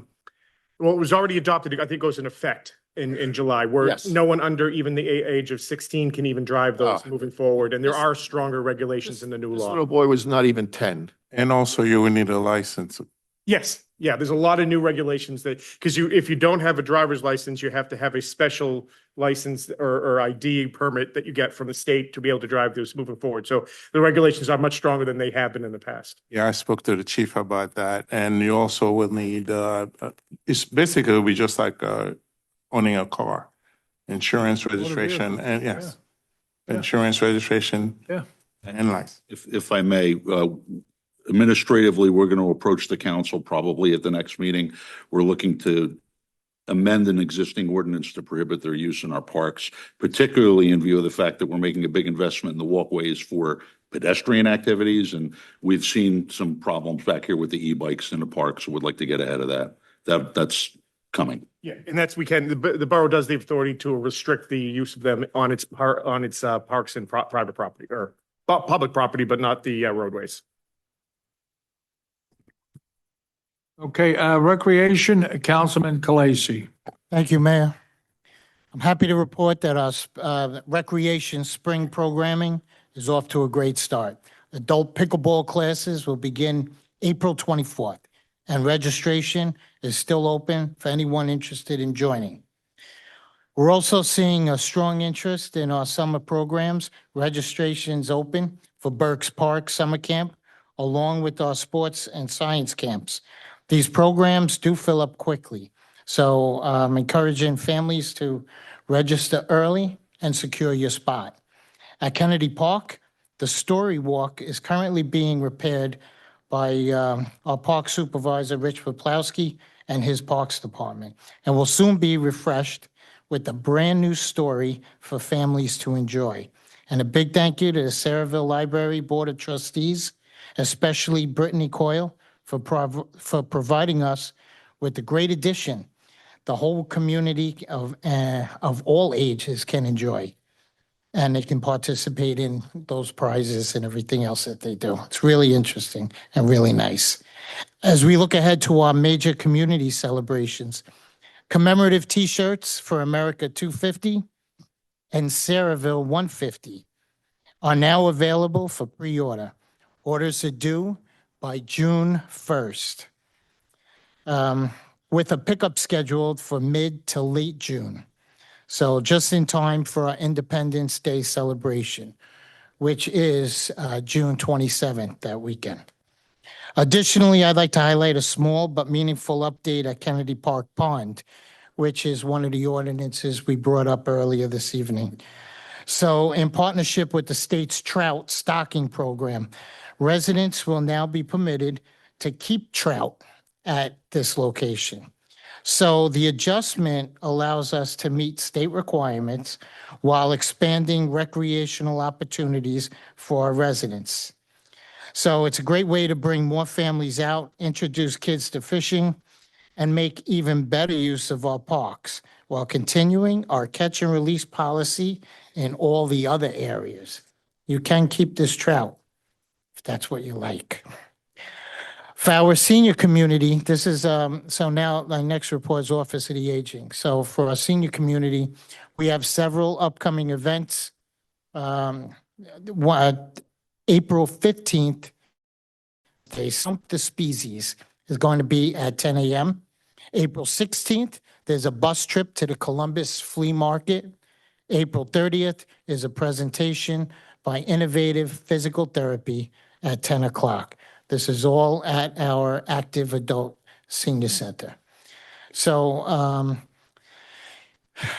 [SPEAKER 5] Well, it was already adopted. I think it goes in effect in July, where
[SPEAKER 11] Yes.
[SPEAKER 5] no one under even the age of 16 can even drive those moving forward. And there are stronger regulations in the new
[SPEAKER 11] This
[SPEAKER 5] law.
[SPEAKER 11] little boy was not even 10.
[SPEAKER 12] And also you will need a license.
[SPEAKER 5] Yes. Yeah, there's a lot of new regulations that, because if you don't have a driver's license, you have to have a special license or ID permit that you get from the state to be able to drive those moving forward. So the regulations are much stronger than they have been in the past.
[SPEAKER 12] Yeah, I spoke to the chief about that. And you also will need, it's basically it'll be just like owning a car, insurance registration, and yes, insurance registration.
[SPEAKER 1] Yeah.
[SPEAKER 12] And license.
[SPEAKER 15] If I may, administratively, we're going to approach the council probably at the next meeting. We're looking to amend an existing ordinance to prohibit their use in our parks, particularly in view of the fact that we're making a big investment in the walkways for pedestrian activities. And we've seen some problems back here with the e-bikes in the park, so we'd like to get ahead of that. That's coming.
[SPEAKER 5] Yeah, and the borough does the authority to restrict the use of them on its parks and private property or public property, but not the roadways.
[SPEAKER 1] Okay, Recreation, Councilman Kalasi.
[SPEAKER 8] Thank you, Mayor. I'm happy to report that our recreation spring programming is off to a great start. Adult pickleball classes will begin April 24th, and registration is still open for anyone interested in joining. We're also seeing a strong interest in our summer programs. Registration's open for Burks Park Summer Camp, along with our sports and science camps. These programs do fill up quickly, so I'm encouraging families to register early and secure your spot. At Kennedy Park, the Story Walk is currently being repaired by our park supervisor, Rich Poplowski, and his Parks Department, and will soon be refreshed with a brand-new story for families to enjoy. And a big thank you to the Saraville Library Board of Trustees, especially Brittany Coyle, for providing us with the great addition the whole community of all ages can enjoy. And they can participate in those prizes and everything else that they do. It's really interesting and really nice. As we look ahead to our major community celebrations, commemorative T-shirts for America 250 and Saraville 150 are now available for pre-order. Orders are due by June 1st, with a pickup scheduled for mid to late June. So just in time for our Independence Day celebration, which is June 27th, that weekend. Additionally, I'd like to highlight a small but meaningful update at Kennedy Park Pond, which is one of the ordinances we brought up earlier this evening. So in partnership with the state's trout stocking program, residents will now be permitted to keep trout at this location. So the adjustment allows us to meet state requirements while expanding recreational opportunities for our residents. So it's a great way to bring more families out, introduce kids to fishing, and make even better use of our parks while continuing our catch and release policy in all the other areas. You can keep this trout if that's what you like. For our senior community, this is, so now my next report is Office of the Aging. So for our senior community, we have several upcoming events. April 15th, they Sump the Species is going to be at 10 a.m. April 16th, there's a bus trip to the Columbus Flea Market. April 30th is a presentation by Innovative Physical Therapy at 10 o'clock. This is all at our Active Adult Senior Center. So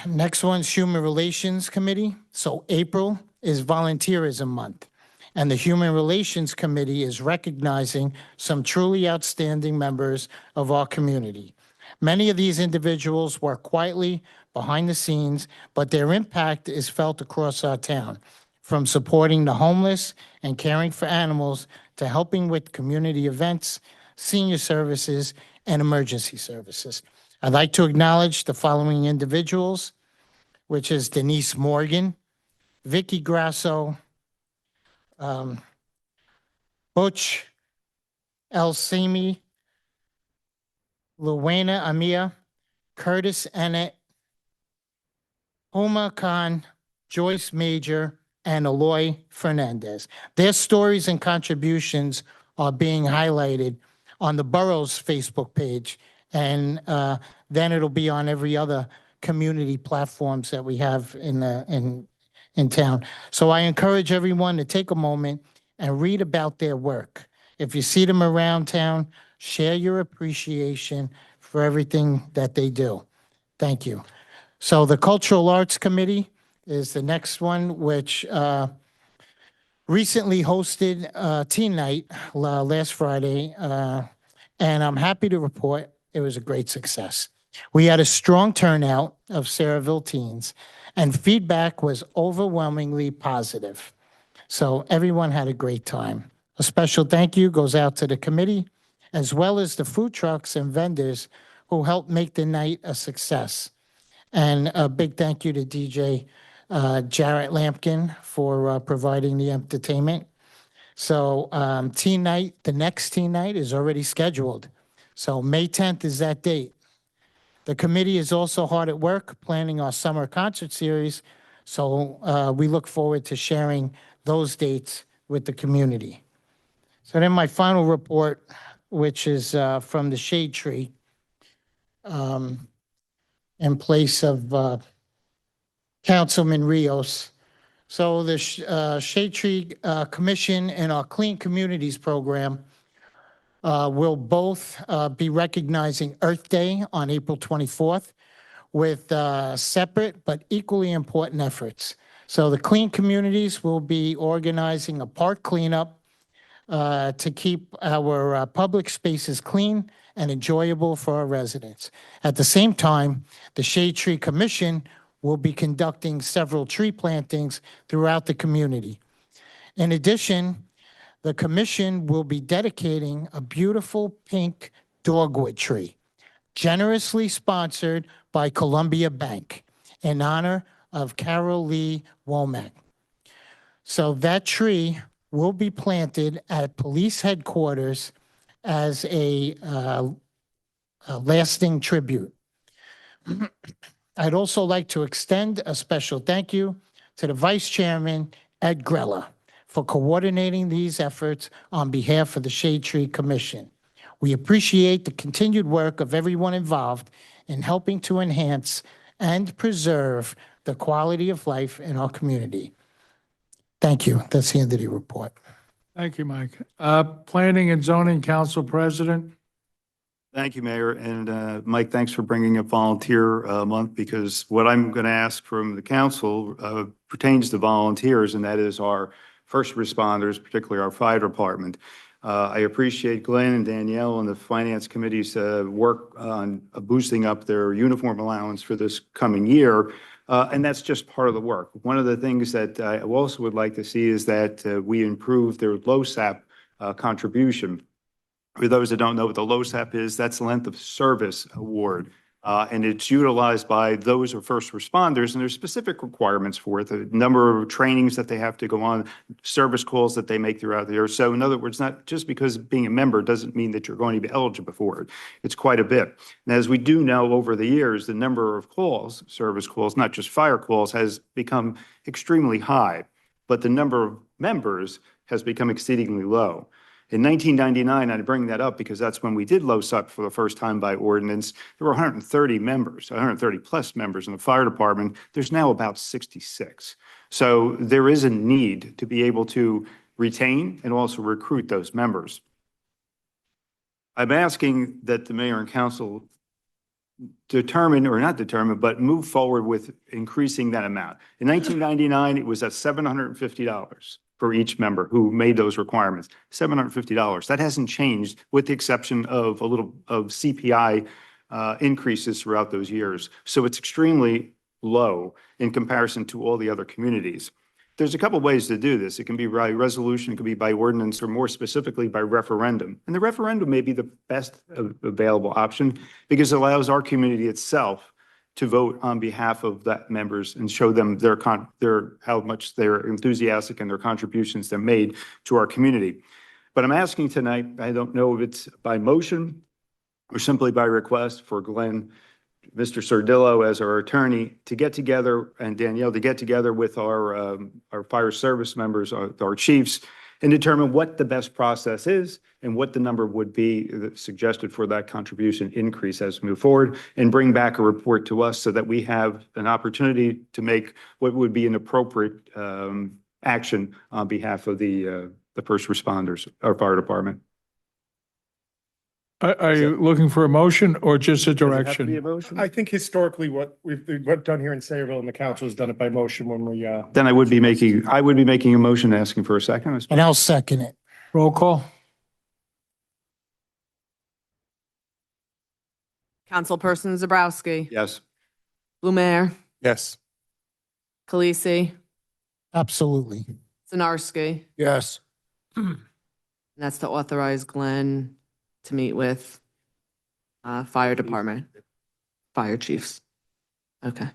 [SPEAKER 8] next one's Human Relations Committee. So April is Volunteerism Month, and the Human Relations Committee is recognizing some truly outstanding members of our community. Many of these individuals work quietly behind the scenes, but their impact is felt across our town, from supporting the homeless and caring for animals to helping with community events, senior services, and emergency services. I'd like to acknowledge the following individuals, which is Denise Morgan, Vicky Grasso, Butch Elsimi, Luana Amia, Curtis Ennett, Homa Khan, Joyce Major, and Eloy Fernandez. Their stories and contributions are being highlighted on the borough's Facebook page, and then it'll be on every other community platforms that we have in town. So I encourage everyone to take a moment and read about their work. If you see them around town, share your appreciation for everything that they do. Thank you. So the Cultural Arts Committee is the next one, which recently hosted Teen Night last Friday, and I'm happy to report it was a great success. We had a strong turnout of Saraville teens, and feedback was overwhelmingly positive. So everyone had a great time. A special thank you goes out to the committee, as well as the food trucks and vendors who helped make the night a success. And a big thank you to DJ Jarrett Lampkin for providing the entertainment. So teen night, the next teen night is already scheduled. So May 10th is that date. The committee is also hard at work planning our summer concert series. So we look forward to sharing those dates with the community. So then my final report, which is from the Shade Tree, in place of Councilman Rios. So the Shade Tree Commission and our Clean Communities program will both be recognizing Earth Day on April 24th with separate but equally important efforts. So the Clean Communities will be organizing a park cleanup to keep our public spaces clean and enjoyable for our residents. At the same time, the Shade Tree Commission will be conducting several tree plantings throughout the community. In addition, the commission will be dedicating a beautiful pink dogwood tree, generously sponsored by Columbia Bank in honor of Carol Lee Womack. So that tree will be planted at police headquarters as a lasting tribute. I'd also like to extend a special thank you to the Vice Chairman, Ed Grella, for coordinating these efforts on behalf of the Shade Tree Commission. We appreciate the continued work of everyone involved in helping to enhance and preserve the quality of life in our community. Thank you. That's the end of the report.
[SPEAKER 1] Thank you, Mike. Planning and Zoning Council President.
[SPEAKER 3] Thank you, Mayor. And Mike, thanks for bringing up Volunteer Month, because what I'm going to ask from the council pertains to volunteers, and that is our first responders, particularly our fire department. I appreciate Glenn and Danielle and the Finance Committee's work on boosting up their uniform allowance for this coming year. And that's just part of the work. One of the things that I also would like to see is that we improve their LoSAP contribution. For those that don't know what the LoSAP is, that's Length of Service Award. And it's utilized by those who are first responders, and there's specific requirements for it, the number of trainings that they have to go on, service calls that they make throughout the year. So in other words, not just because being a member doesn't mean that you're going to be eligible for it. It's quite a bit. And as we do know over the years, the number of calls, service calls, not just fire calls, has become extremely high, but the number of members has become exceedingly low. In 1999, I bring that up because that's when we did LoSAP for the first time by ordinance. There were 130 members, 130 plus members in the fire department. There's now about 66. So there is a need to be able to retain and also recruit those members. I'm asking that the mayor and council determine, or not determine, but move forward with increasing that amount. In 1999, it was at $750 for each member who made those requirements, $750. That hasn't changed with the exception of a little of CPI increases throughout those years. So it's extremely low in comparison to all the other communities. There's a couple ways to do this. It can be by resolution, it can be by ordinance, or more specifically by referendum. And the referendum may be the best available option because it allows our community itself to vote on behalf of that members and show them how much they're enthusiastic and their contributions they made to our community. But I'm asking tonight, I don't know if it's by motion or simply by request for Glenn, Mr. Sardillo as our attorney, to get together, and Danielle to get together with our fire service members, our chiefs, and determine what the best process is and what the number would be suggested for that contribution increase as we move forward, and bring back a report to us so that we have an opportunity to make what would be an appropriate action on behalf of the first responders, our fire department.
[SPEAKER 1] Are you looking for a motion or just a direction?
[SPEAKER 5] I think historically what we've done here in Sayreville and the council has done it by motion when we.
[SPEAKER 3] Then I would be making a motion asking for a second.
[SPEAKER 8] And I'll second it.
[SPEAKER 1] Roll call.
[SPEAKER 2] Councilperson Zabrowski,
[SPEAKER 3] Yes.
[SPEAKER 2] Blumer,
[SPEAKER 5] Yes.
[SPEAKER 2] Khaleesi,
[SPEAKER 8] Absolutely.
[SPEAKER 2] Zinarski.
[SPEAKER 11] Yes.
[SPEAKER 2] And that's to authorize Glenn to meet with fire department, fire chiefs. Okay.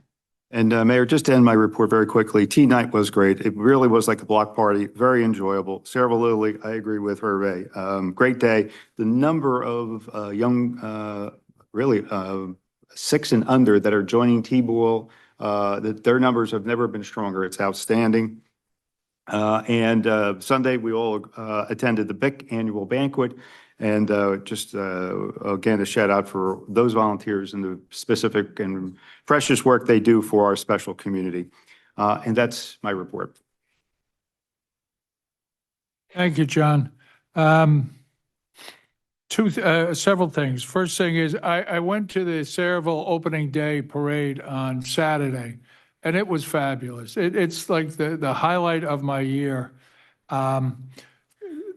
[SPEAKER 3] And Mayor, just to end my report very quickly, tea night was great. It really was like a block party, very enjoyable. Sayreville Little League, I agree with Hervé. Great day. The number of young, really 6 and under that are joining T-ball, their numbers have never been stronger. It's outstanding. And Sunday, we all attended the BIC annual banquet. And just, again, a shout out for those volunteers and the specific and precious work they do for our special community. And that's my report.
[SPEAKER 1] Thank you, John. Several things. First thing is I went to the Sayreville opening day parade on Saturday, and it was fabulous. It's like the highlight of my year.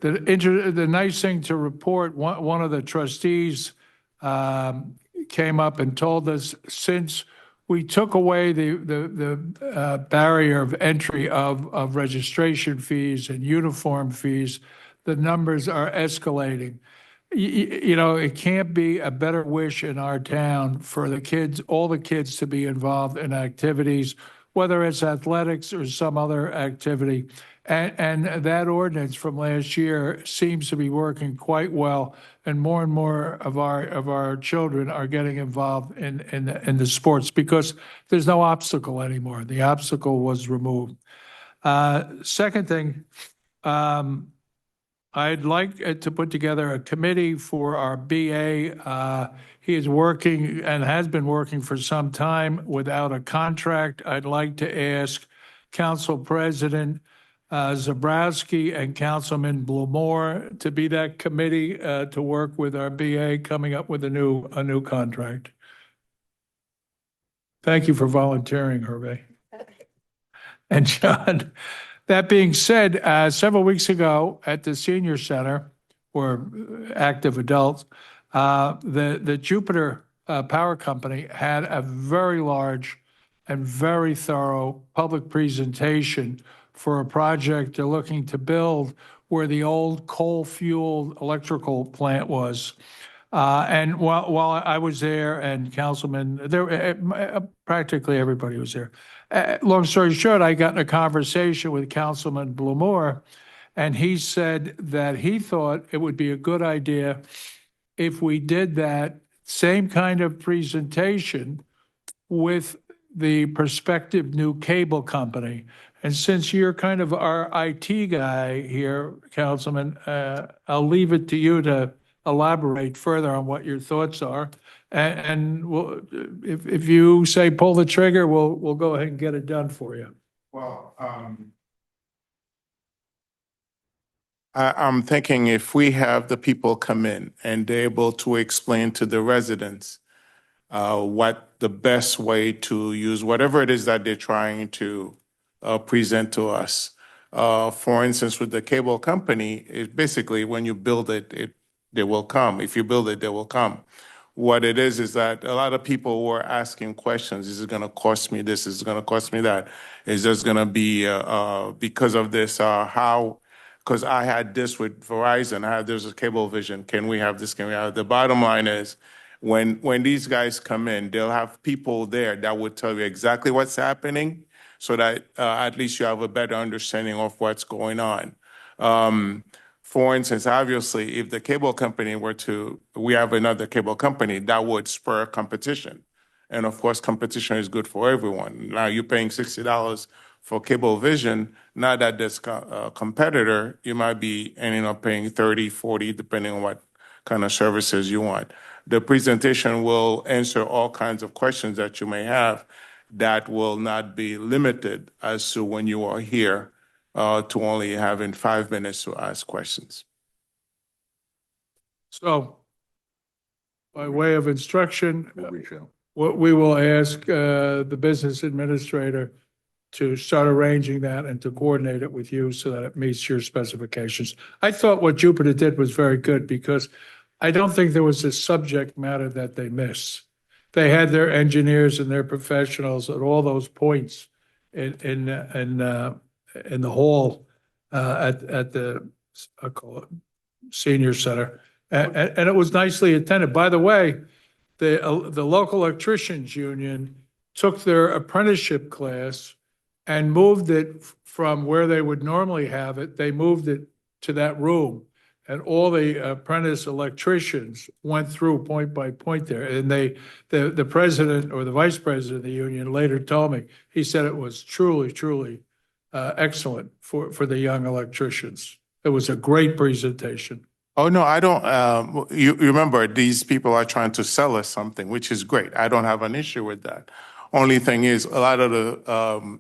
[SPEAKER 1] The nice thing to report, one of the trustees came up and told us since we took away the barrier of entry of registration fees and uniform fees, the numbers are escalating. You know, it can't be a better wish in our town for the kids, all the kids to be involved in activities, whether it's athletics or some other activity. And that ordinance from last year seems to be working quite well, and more of our children are getting involved in the sports because there's no obstacle anymore. The obstacle was removed. Second thing, I'd like to put together a committee for our BA. He is working and has been working for some time without a contract. I'd like to ask Council President Zabrowski and Councilman Blumer to be that committee to work with our BA coming up with a new contract. Thank you for volunteering, Hervé. And John, that being said, several weeks ago at the Senior Center, or active adults. The Jupiter Power Company had a very large and very thorough public presentation for a project they're looking to build where the old coal-fueled electrical plant was. And while I was there and Councilman, practically everybody was there. Long story short, I got in a conversation with Councilman Blumore, and he said that he thought it would be a good idea if we did that same kind of presentation with the prospective new cable company. And since you're kind of our IT guy here, Councilman, I'll leave it to you to elaborate further on what your thoughts are. And we'll, if you say pull the trigger, we'll go ahead and get it done for you.
[SPEAKER 12] Well, I'm thinking if we have the people come in and they're able to explain to the residents what the best way to use whatever it is that they're trying to present to us. For instance, with the cable company, it basically when you build it, they will come. If you build it, they will come. What it is that a lot of people were asking questions. Is it going to cost me this? Is it going to cost me that? Is this going to be because of this? How? Because I had this with Verizon. I had this with Cablevision. Can we have this? Can we have? The bottom line is, when these guys come in, they'll have people there that would tell you exactly what's happening, so that at least you have a better understanding of what's going on. For instance, obviously, if the cable company we have another cable company, that would spur competition. And of course, competition is good for everyone. Now you're paying $60 for Cablevision. Now that there's a competitor, you might be ending up paying 30, 40, depending on what kind of services you want. The presentation will answer all kinds of questions that you may have that will not be limited as to when you are here to only having 5 minutes to ask questions.
[SPEAKER 1] So, by way of instruction, what we will ask the business administrator to start arranging that and to coordinate it with you so that it meets your specifications. I thought what Jupiter did was very good because I don't think there was a subject matter that they missed. They had their engineers and their professionals at all those points in the hall at the I call it senior center, and it was nicely attended. By the way, the local electricians union took their apprenticeship class and moved it from where they would normally have it. They moved it to that room, and all the apprentice electricians went through point by point there. And the president or the vice president of the union later told me, he said it was truly excellent for the young electricians. It was a great presentation.
[SPEAKER 12] Oh, no, I don't. You remember, these people are trying to sell us something, which is great. I don't have an issue with that. Only thing is, a lot of the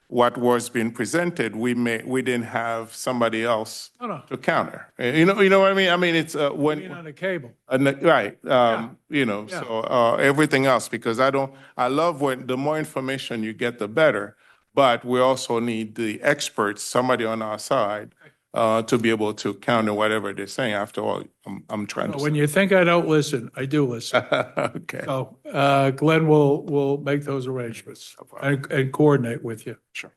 [SPEAKER 12] what was being presented, we didn't have somebody else to counter. You know what I mean? I mean, it's when
[SPEAKER 1] on the cable,
[SPEAKER 12] right? You know, so everything else, because I love when the more information you get, the better. But we also need the experts, somebody on our side, to be able to counter whatever they're saying. After all, I'm trying to.
[SPEAKER 1] When you think I don't listen, I do listen.
[SPEAKER 12] Okay.
[SPEAKER 1] So Glenn will make those arrangements and coordinate with you.
[SPEAKER 12] Sure.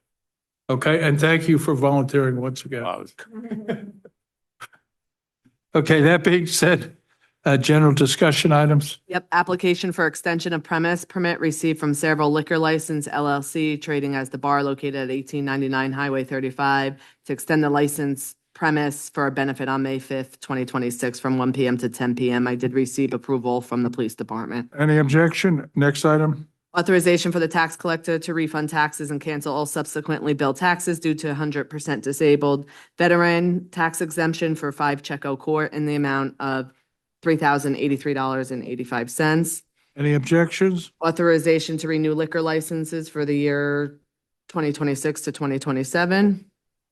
[SPEAKER 1] Okay, and thank you for volunteering once again. Okay, that being said, general discussion items.
[SPEAKER 2] Yep, application for extension of premise permit received from Saraville Liquor License LLC, trading as the bar located at 1899 Highway 35, to extend the license premise for a benefit on May 5th, 2026, from 1 p.m. to 10 p.m. I did receive approval from the police department.
[SPEAKER 1] Any objection? Next item.
[SPEAKER 2] Authorization for the tax collector to refund taxes and cancel all subsequently billed taxes due to 100% disabled veteran tax exemption for 5 Checo Court in the amount of $3,083.85.
[SPEAKER 1] Any objections?
[SPEAKER 2] Authorization to renew liquor licenses for the year 2026 to 2027.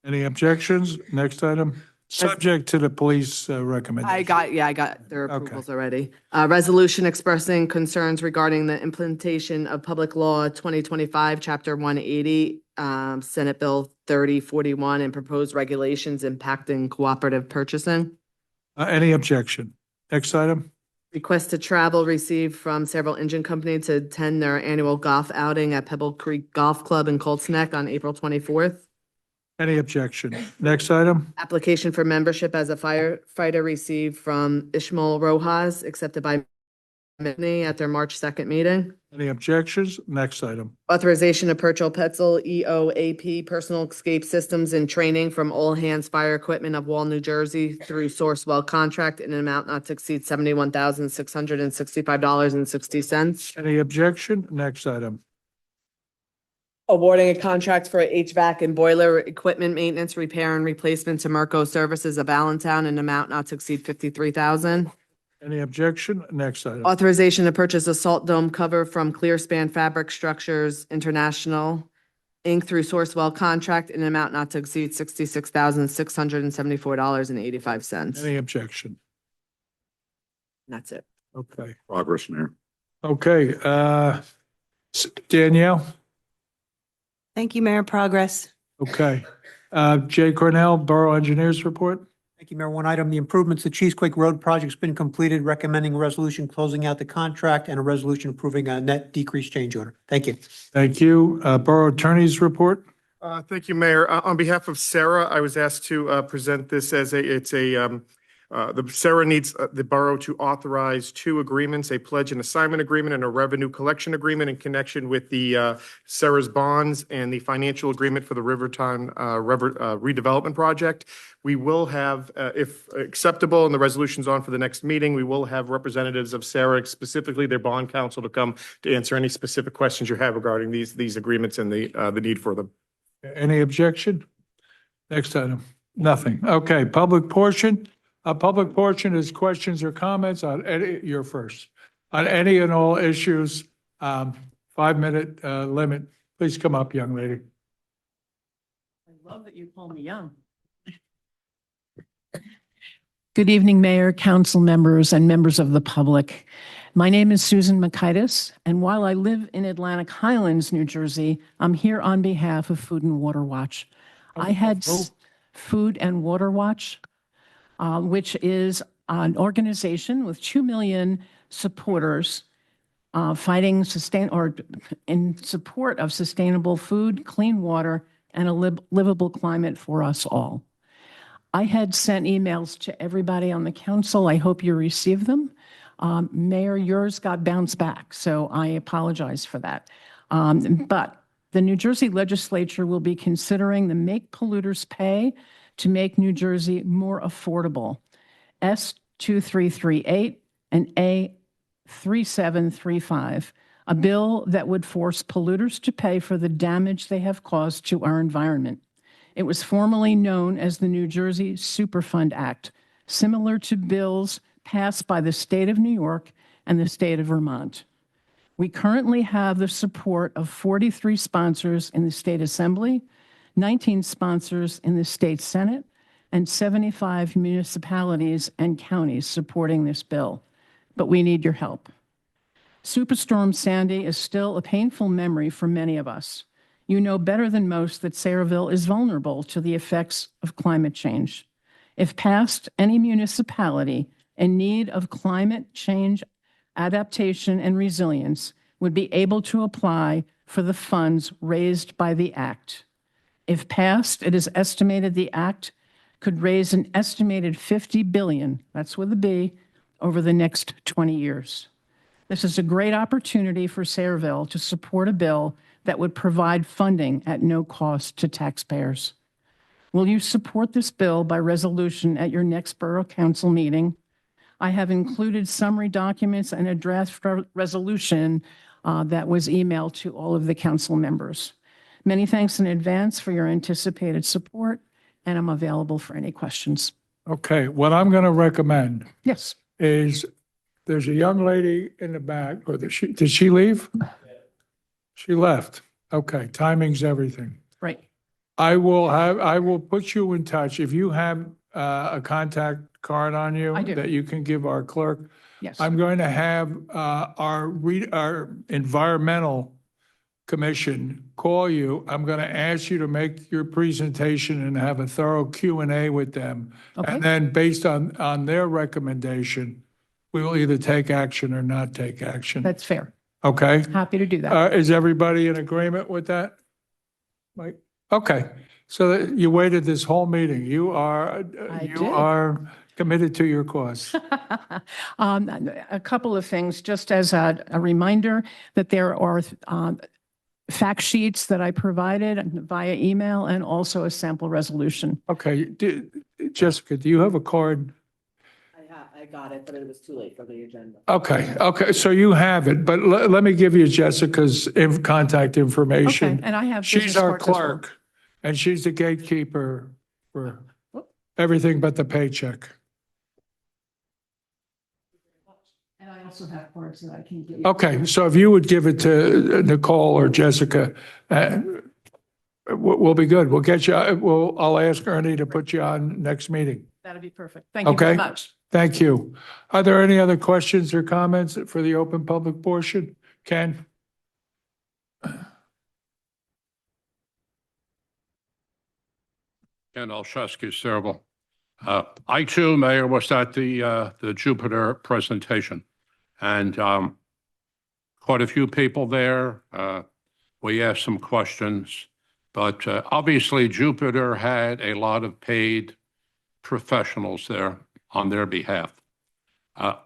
[SPEAKER 1] Any objections? Next item. Subject to the police recommendation.
[SPEAKER 2] I got their approvals already. Resolution expressing concerns regarding the implementation of Public Law 2025, Chapter 180, Senate Bill 3041, and proposed regulations impacting cooperative purchasing.
[SPEAKER 1] Any objection? Next item?
[SPEAKER 2] Request to travel received from several engine company to attend their annual golf outing at Pebble Creek Golf Club in Colts Neck on April 24th.
[SPEAKER 1] Any objection? Next item?
[SPEAKER 2] Application for membership as a firefighter received from Ishmael Rojas, accepted by Mitney at their March 2nd meeting.
[SPEAKER 1] Any objections? Next item?
[SPEAKER 2] Authorization to purchase Petzl EOAP Personal Escape Systems and Training from All Hands Fire Equipment of Wall, New Jersey through Sourcewell contract in an amount not to exceed $71,665.60.
[SPEAKER 1] Any objection? Next item?
[SPEAKER 2] Awarding a contract for HVAC and boiler equipment maintenance, repair, and replacement to Merco Services of Allentown in an amount not to exceed $53,000.
[SPEAKER 1] Any objection? Next item?
[SPEAKER 2] Authorization to purchase a salt dome cover from Clearspan Fabric Structures International, Inc. through Sourcewell contract in an amount not to exceed $66,674.85.
[SPEAKER 1] Any objection?
[SPEAKER 2] That's it.
[SPEAKER 1] Okay.
[SPEAKER 15] Progress, Mayor.
[SPEAKER 1] Okay, Danielle?
[SPEAKER 13] Thank you, Mayor. Progress.
[SPEAKER 1] Okay. Jay Cornell, Borough Engineers Report.
[SPEAKER 14] Thank you, Mayor. One item, the improvements to Cheesequake Road project's been completed, recommending a resolution closing out the contract and a resolution approving a net decrease change order. Thank you.
[SPEAKER 1] Thank you. Borough Attorney's Report.
[SPEAKER 5] Thank you, Mayor. On behalf of Sarah, I was asked to present this as Sarah needs the borough to authorize two agreements, a pledge and assignment agreement and a revenue collection agreement in connection with the Sarah's bonds and the financial agreement for the Riverton redevelopment project. We will have, if acceptable and the resolution's on for the next meeting, we will have representatives of Sarah, specifically their bond counsel, to come to answer any specific questions you have regarding these agreements and the need for them.
[SPEAKER 1] Any objection? Next item. Nothing. Okay, public portion. Public portion is questions or comments on any, you're first, on any and all issues. 5-minute limit. Please come up, young lady.
[SPEAKER 16] I love that you call me young. Good evening, Mayor, council members, and members of the public. My name is Susan Makaitis, and while I live in Atlantic Highlands, New Jersey, I'm here on behalf of Food and Water Watch. I had Food and Water Watch, which is an organization with 2 million supporters fighting in support of sustainable food, clean water, and a livable climate for us all. I had sent emails to everybody on the council. I hope you received them. Mayor, yours got bounced back, so I apologize for that. But the New Jersey legislature will be considering the Make Polluters Pay to make New Jersey more affordable, S2338 and A3735, a bill that would force polluters to pay for the damage they have caused to our environment. It was formerly known as the New Jersey Superfund Act, similar to bills passed by the state of New York and the state of Vermont. We currently have the support of 43 sponsors in the state assembly, 19 sponsors in the state senate, and 75 municipalities and counties supporting this bill. But we need your help. Superstorm Sandy is still a painful memory for many of us. You know better than most that Sayreville is vulnerable to the effects of climate change. If passed, any municipality in need of climate change adaptation and resilience would be able to apply for the funds raised by the act. If passed, it is estimated the act could raise an estimated $50 billion, that's with a B, over the next 20 years. This is a great opportunity for Sayreville to support a bill that would provide funding at no cost to taxpayers. Will you support this bill by resolution at your next Borough Council meeting? I have included summary documents and a draft resolution that was emailed to all of the council members. Many thanks in advance for your anticipated support, and I'm available for any questions.
[SPEAKER 1] Okay, what I'm going to recommend
[SPEAKER 16] Yes.
[SPEAKER 1] is there's a young lady in the back, or did she leave? She left. Okay, timing's everything.
[SPEAKER 16] Right.
[SPEAKER 1] I will put you in touch. If you have a contact card on you
[SPEAKER 16] I do.
[SPEAKER 1] that you can give our clerk.
[SPEAKER 16] Yes.
[SPEAKER 1] I'm going to have our environmental commission call you, I'm going to ask you to make your presentation and have a thorough Q&A with them.
[SPEAKER 16] Okay.
[SPEAKER 1] And then based on their recommendation, we will either take action or not take action.
[SPEAKER 16] That's fair.
[SPEAKER 1] Okay?
[SPEAKER 16] Happy to do that.
[SPEAKER 1] Is everybody in agreement with that? Mike? Okay. So that you waited this whole meeting. You are committed to your cause.
[SPEAKER 16] A couple of things, just as a reminder that there are fact sheets that I provided via email and also a sample resolution.
[SPEAKER 1] Okay. Jessica, do you have a card?
[SPEAKER 2] I got it, but it was too late for the agenda.
[SPEAKER 1] Okay. So you have it, but let me give you Jessica's contact information.
[SPEAKER 16] Okay, and I have
[SPEAKER 1] She's
[SPEAKER 16] business
[SPEAKER 1] our
[SPEAKER 16] cards as well.
[SPEAKER 1] clerk, and she's the gatekeeper for everything but the paycheck.
[SPEAKER 16] And I also have cards that I can give you.
[SPEAKER 1] Okay, so if you would give it to Nicole or Jessica, we'll be good. We'll get you, I'll ask Ernie to put you on next meeting.
[SPEAKER 16] That'd be perfect. Thank you very
[SPEAKER 1] Okay?
[SPEAKER 16] much.
[SPEAKER 1] Thank you. Are there any other questions or comments for the open public portion? Ken?
[SPEAKER 7] Ken Olszewski, Saraville. I too, Mayor, was at the Jupiter presentation, and quite a few people there. We asked some questions, but obviously Jupiter had a lot of paid professionals there on their behalf.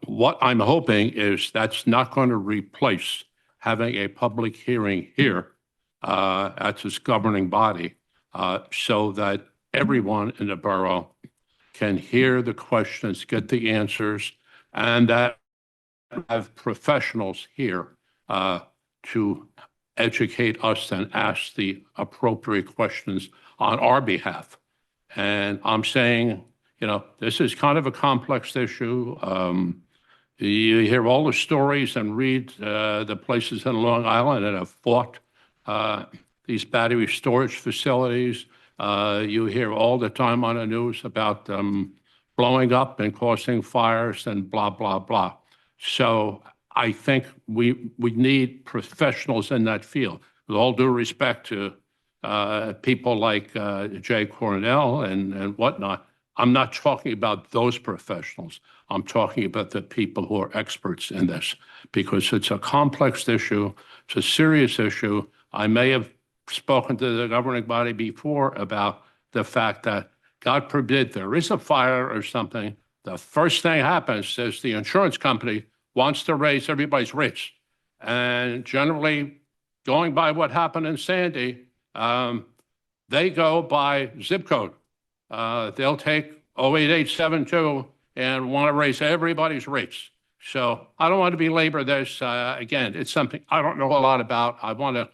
[SPEAKER 7] What I'm hoping is that's not going to replace having a public hearing here at this governing body so that everyone in the borough can hear the questions, get the answers, and that have professionals here to educate us and ask the appropriate questions on our behalf. And I'm saying, this is kind of a complex issue. You hear all the stories and read the places in Long Island that have fought these battery storage facilities. You hear all the time on the news about them blowing up and causing fires and blah, blah, blah. So I think we need professionals in that field. With all due respect to people like Jay Cornell and whatnot, I'm not talking about those professionals. I'm talking about the people who are experts in this, because it's a complex issue. It's a serious issue. I may have spoken to the governing body before about the fact that, God forbid, there is a fire or something, the first thing happens is the insurance company wants to raise everybody's rates. And generally, going by what happened in Sandy, they go by zip code. They'll take 08872 and want to raise everybody's rates. So I don't want to belabor this. Again, it's something I don't know a lot about. I want to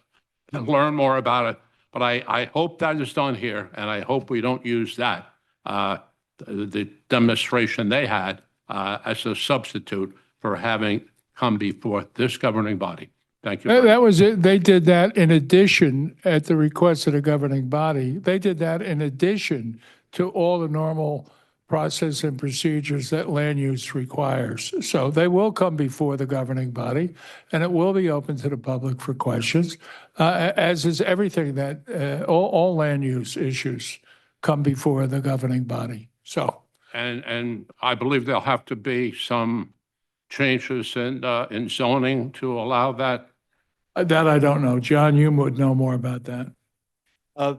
[SPEAKER 7] learn more about it, but I hope that is done here, and I hope we don't use that, the demonstration they had as a substitute for having come before this governing body. Thank you.
[SPEAKER 1] That was it. They did that in addition, at the request of the governing body. They did that in addition to all the normal process and procedures that land use requires. So they will come before the governing body, and it will be open to the public for questions, as is everything that all land use issues come before the governing body. So.
[SPEAKER 7] And I believe there'll have to be some changes in zoning to allow that.
[SPEAKER 1] That I don't know. John, you would know more about that.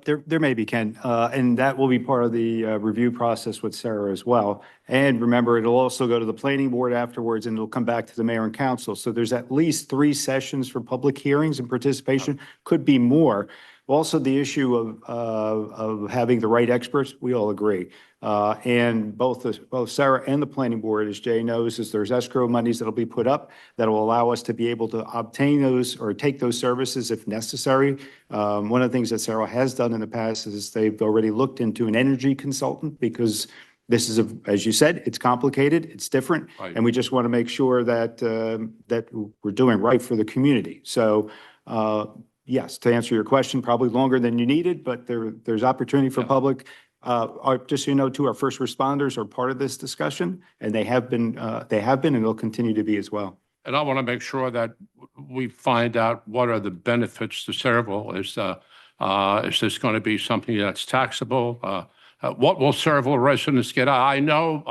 [SPEAKER 3] There may be, Ken, and that will be part of the review process with Sarah as well. And remember, it'll also go to the planning board afterwards, and it'll come back to the mayor and council. So there's at least 3 sessions for public hearings and participation, could be more. Also, the issue of having the right experts, we all agree. And both Sarah and the planning board, as Jay knows, is there's escrow monies that'll be put up that will allow us to be able to obtain those or take those services if necessary. One of the things that Sarah has done in the past is they've already looked into an energy consultant, because this is, as you said, it's complicated, it's different,
[SPEAKER 7] Right.
[SPEAKER 3] and we just want to make sure that that we're doing right for the community. So yes, to answer your question, probably longer than you needed, but there's opportunity for public. Just so you know, too, our first responders are part of this discussion, and they have been, and they'll continue to be as well.
[SPEAKER 7] And I want to make sure that we find out what are the benefits to Saraville. Is this going to be something that's taxable? What will Saraville residents get? I know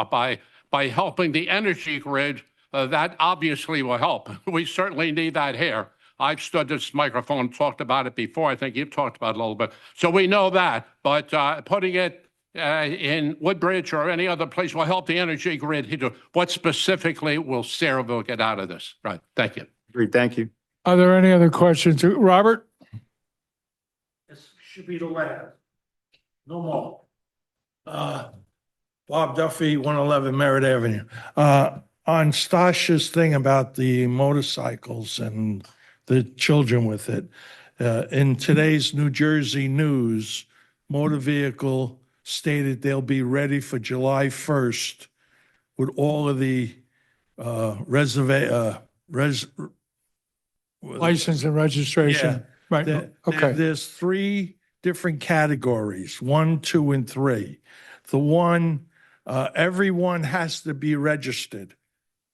[SPEAKER 7] by helping the energy grid, that obviously will help. We certainly need that here. I've stood this microphone, talked about it before. I think you've talked about it a little bit. So we know that, but putting it in Woodbridge or any other place will help the energy grid. What specifically will Saraville get out of this? Right. Thank you.
[SPEAKER 3] Agreed. Thank you.
[SPEAKER 1] Are there any other questions? Robert?
[SPEAKER 9] This should be the last. No more. Bob Duffy, 111 Merritt Avenue. On Stasha's thing about the motorcycles and the children with it, in today's New Jersey news, motor vehicle stated they'll be ready for July 1st with all of the
[SPEAKER 1] License and registration?
[SPEAKER 9] Yeah.
[SPEAKER 1] Right, okay.
[SPEAKER 9] There's 3 different categories, 1, 2, and 3. The one, everyone has to be registered,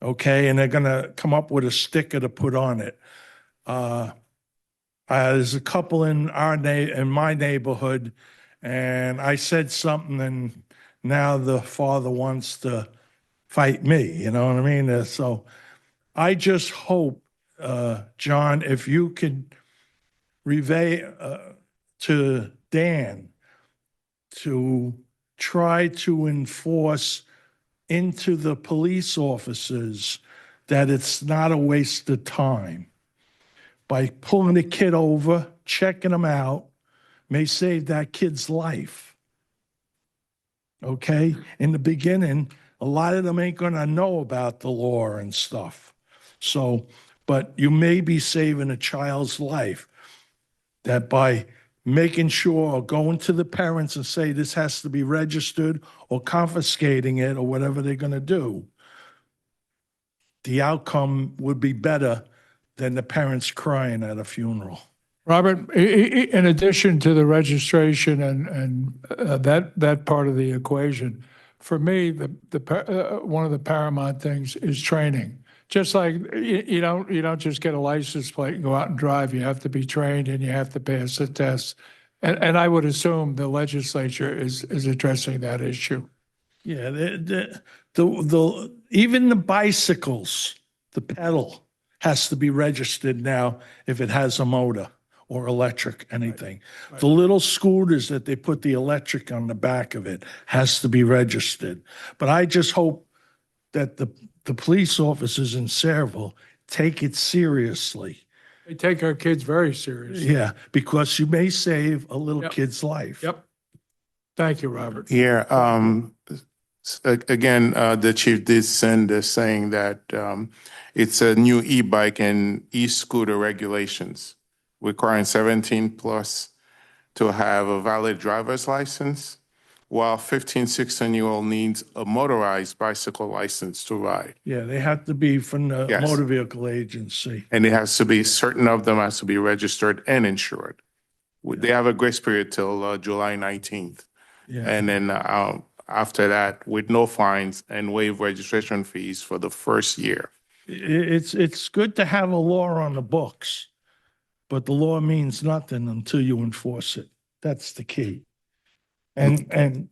[SPEAKER 9] okay? And they're gonna come up with a sticker to put on it. There's a couple in my neighborhood, and I said something, and now the father wants to fight me, you know what I mean? So I just hope, John, if you could relay to Dan to try to enforce into the police officers that it's not a waste of time. By pulling the kid over, checking him out, may save that kid's life. Okay? In the beginning, a lot of them ain't gonna know about the law and stuff. So, but you may be saving a child's life that by making sure or going to the parents and say this has to be registered or confiscating it or whatever they're going to do, the outcome would be better than the parents crying at a funeral.
[SPEAKER 1] Robert, in addition to the registration and that part of the equation, for me, one of the paramount things is training. Just like you don't just get a license plate and go out and drive. You have to be trained and you have to pass the test. And I would assume the legislature is addressing that issue.
[SPEAKER 9] Yeah, even the bicycles, the pedal has to be registered now if it has a motor or electric, anything. Right. The little scooters that they put the electric on the back of it has to be registered. But I just hope that the police officers in Saraville take it seriously.
[SPEAKER 1] They take our kids very seriously.
[SPEAKER 9] Yeah, because you may save a little kid's life.
[SPEAKER 1] Yep. Thank you, Robert.
[SPEAKER 12] Yeah, again, the chief did send us saying that it's a new e-bike and e-scooter regulations requiring 17 plus to have a valid driver's license, while 15, 16-year-old needs a motorized bicycle license to ride.
[SPEAKER 9] Yeah, they have to be from the
[SPEAKER 12] Yes.
[SPEAKER 9] motor vehicle agency.
[SPEAKER 12] And it has to be, certain of them has to be registered and insured. They have a grace period till July 19th.
[SPEAKER 9] Yeah.
[SPEAKER 12] And then after that, with no fines and waive registration fees for the first year.
[SPEAKER 9] It's good to have a law on the books, but the law means nothing until you enforce it. That's the key. And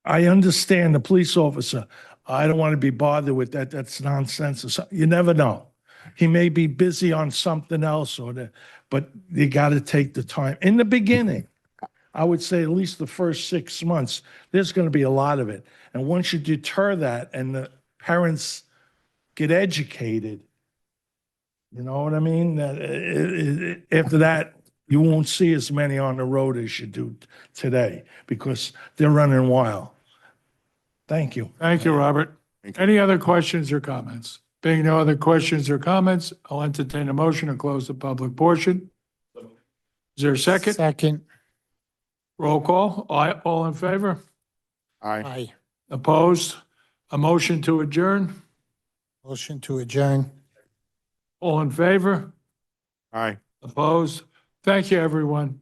[SPEAKER 9] I understand the police officer, I don't want to be bothered with that. That's nonsense or something. You never know. He may be busy on something else but you got to take the time. In the beginning, I would say at least the first 6 months, there's going to be a lot of it. And once you deter that and the parents get educated, you know what I mean? After that, you won't see as many on the road as you do today because they're running wild. Thank you.
[SPEAKER 1] Thank you, Robert. Any other questions or comments? Being no other questions or comments, I'll entertain a motion to close the public portion. Is there a second?
[SPEAKER 8] Second.
[SPEAKER 1] Roll call. All in favor?
[SPEAKER 12] Aye.
[SPEAKER 8] Aye.
[SPEAKER 1] Opposed? A motion to adjourn?
[SPEAKER 8] Motion to adjourn.
[SPEAKER 1] All in favor?
[SPEAKER 12] Aye.
[SPEAKER 1] Opposed? Thank you, everyone.